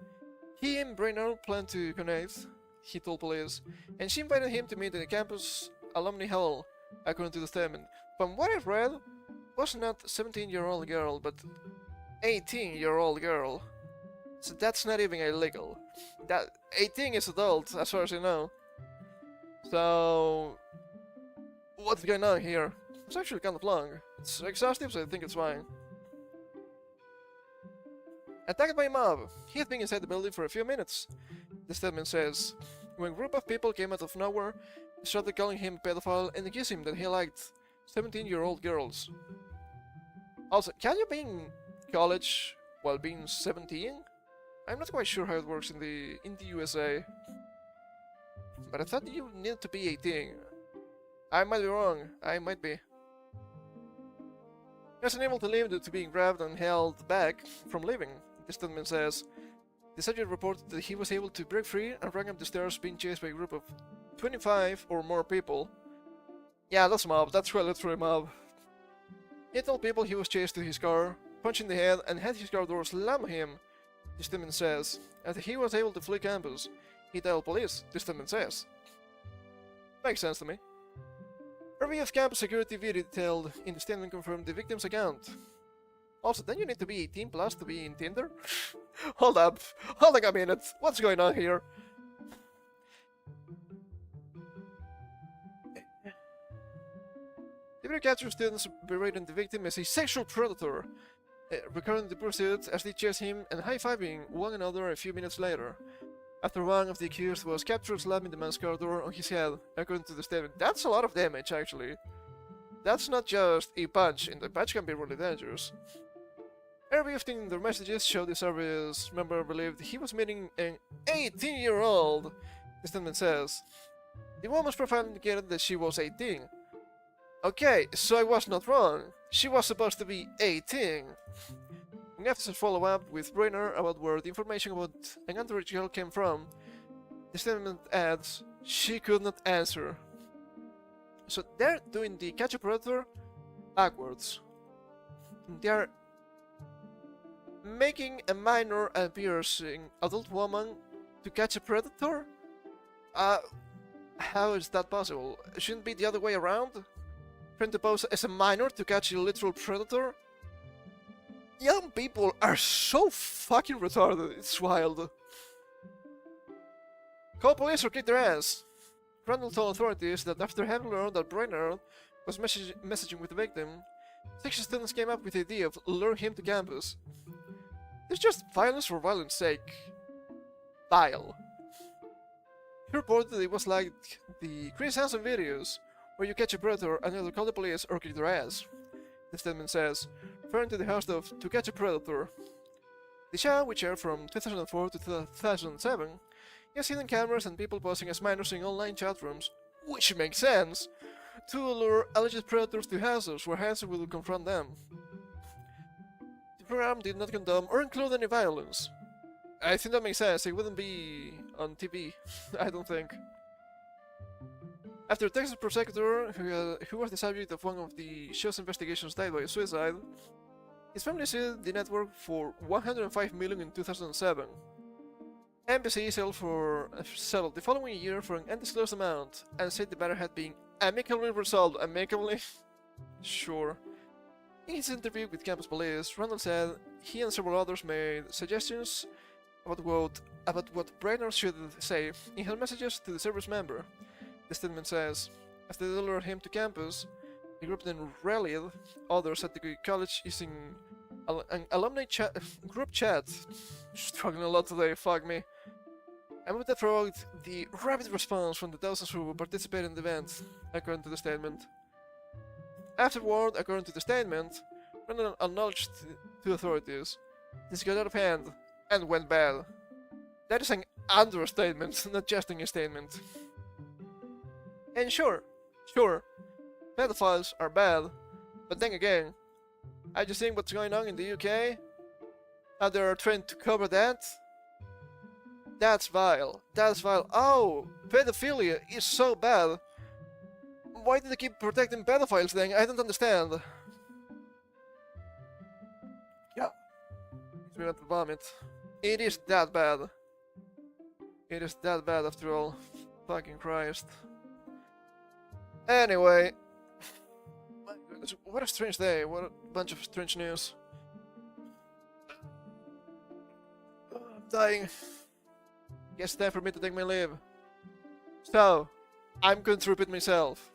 he and Brainerd planned to connect, he told police, and she invited him to meet in the campus alumni hall, according to the statement. From what I've read, was not 17-year-old girl, but 18-year-old girl. So that's not even illegal. That 18 is adult, as far as I know. So, what's going on here? It's actually kind of long. It's exhaustive, so I think it's fine. Attacked by a mob. He had been inside the building for a few minutes, the statement says. When a group of people came out of nowhere, they started calling him a pedophile and accused him that he liked 17-year-old girls. Also, can you be in college while being 17? I'm not quite sure how it works in the USA. But I thought you needed to be 18. I might be wrong. I might be. He was unable to leave due to being grabbed and held back from leaving, the statement says. The subject reported that he was able to break free and ran up the stairs being chased by a group of 25 or more people. Yeah, that's a mob. That's quite literally a mob. He told people he was chased to his car, punched in the head, and had his car door slam him, the statement says. After he was able to flee campus, he dialed police, the statement says. Makes sense to me. A review of campus security video detailed in the statement confirmed the victim's account. Also, then you need to be 18 plus to be in Tinder? Hold up a minute, what's going on here? The video captures students berating the victim as a sexual predator, recording the pursuit as they chase him and high-fiving one another a few minutes later. After one of the accused was captured slamming the man's car door on his head, according to the statement. That's a lot of damage, actually. That's not just a punch, and the punch can be really dangerous. Every evening their messages showed the service member believed he was meeting an 18-year-old, the statement says. The woman's profile indicated that she was 18. Okay, so I was not wrong. She was supposed to be 18. When officers follow up with Brainer about where the information about an underage girl came from, the statement adds, she could not answer. So they're doing the catch a predator backwards. They're making a minor appearing adult woman to catch a predator? How is that possible? Shouldn't it be the other way around? Trying to pose as a minor to catch a literal predator? Young people are so fucking retarded, it's wild. Call police or kick their ass. Randall told authorities that after having learned that Brainerd was messaging with the victim, 6 students came up with the idea of luring him to campus. It's just violence for violence sake. Vile. He reported that it was like the Chris Hansen videos, where you catch a predator and either call the police or kick their ass. The statement says, referring to the host of To Catch a Predator. The show, which aired from 2004 to 2007, has hidden cameras and people posing as minors in online chat rooms, which makes sense, to lure alleged predators to houses where Hansen will confront them. The program did not condone or include any violence. I think that makes sense, it wouldn't be on TV, I don't think. After a Texas prosecutor, who was the subject of one of the show's investigations, died by suicide, his family sued the network for $105 million in 2007. NBC settled the following year for an undisclosed amount, and said the matter had been amicably resolved. Amicably? Sure. In his interview with campus police, Randall said he and several others made suggestions about what Brainerd should say in his messages to the service member. The statement says, after they lured him to campus, the group then rallied others at the college using an alumni group chat. Struggling a lot today, fuck me. And with that provoked the rapid response from the thousands who participated in the event, according to the statement. Afterward, according to the statement, Randall acknowledged to authorities, this got out of hand and went bad. That is an understatement, not just an statement. And sure, pedophiles are bad, but then again, I just think what's going on in the UK, how they're trying to cover that, that's vile, Oh, pedophilia is so bad. Why do they keep protecting pedophiles then? I don't understand. Yeah, we want to vomit. It is that bad. It is that bad after all. Fucking Christ. Anyway, my goodness, what a strange day, what a bunch of strange news. I'm dying. Guess it's time for me to take my leave. So, I'm going to repeat myself.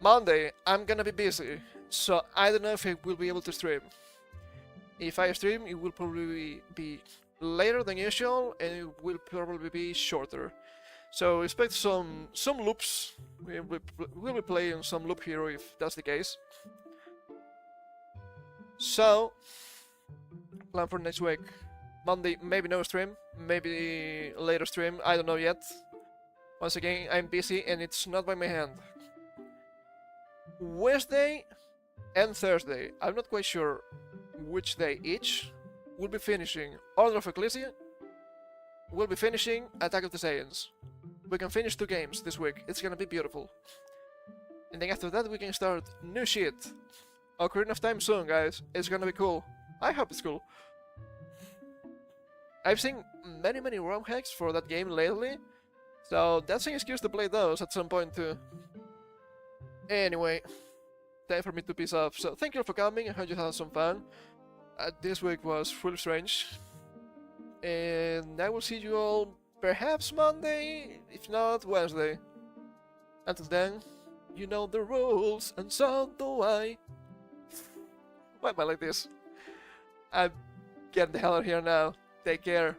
Monday, I'm gonna be busy, so I don't know if I will be able to stream. If I stream, it will probably be later than usual, and it will probably be shorter. So expect some loops. We'll be playing some loop hero if that's the case. So, plan for next week. Monday, maybe no stream, maybe later stream, I don't know yet. Once again, I'm busy and it's not by my hand. Wednesday and Thursday, I'm not quite sure which day each, we'll be finishing Order of Ecclesia, we'll be finishing Attack of the Saiyans. We can finish 2 games this week, it's gonna be beautiful. And then after that we can start new shit. Ocarina of Time soon, guys, it's gonna be cool. I hope it's cool. I've seen many ROM hacks for that game lately, so that's an excuse to play those at some point too. Anyway, time for me to peace off. So thank you all for coming. I hope you had some fun. This week was fully strange. And I will see you all perhaps Monday, if not Wednesday. Until then, you know the rules, and so do I. Why am I like this? I'm getting the hell out of here now. Take care.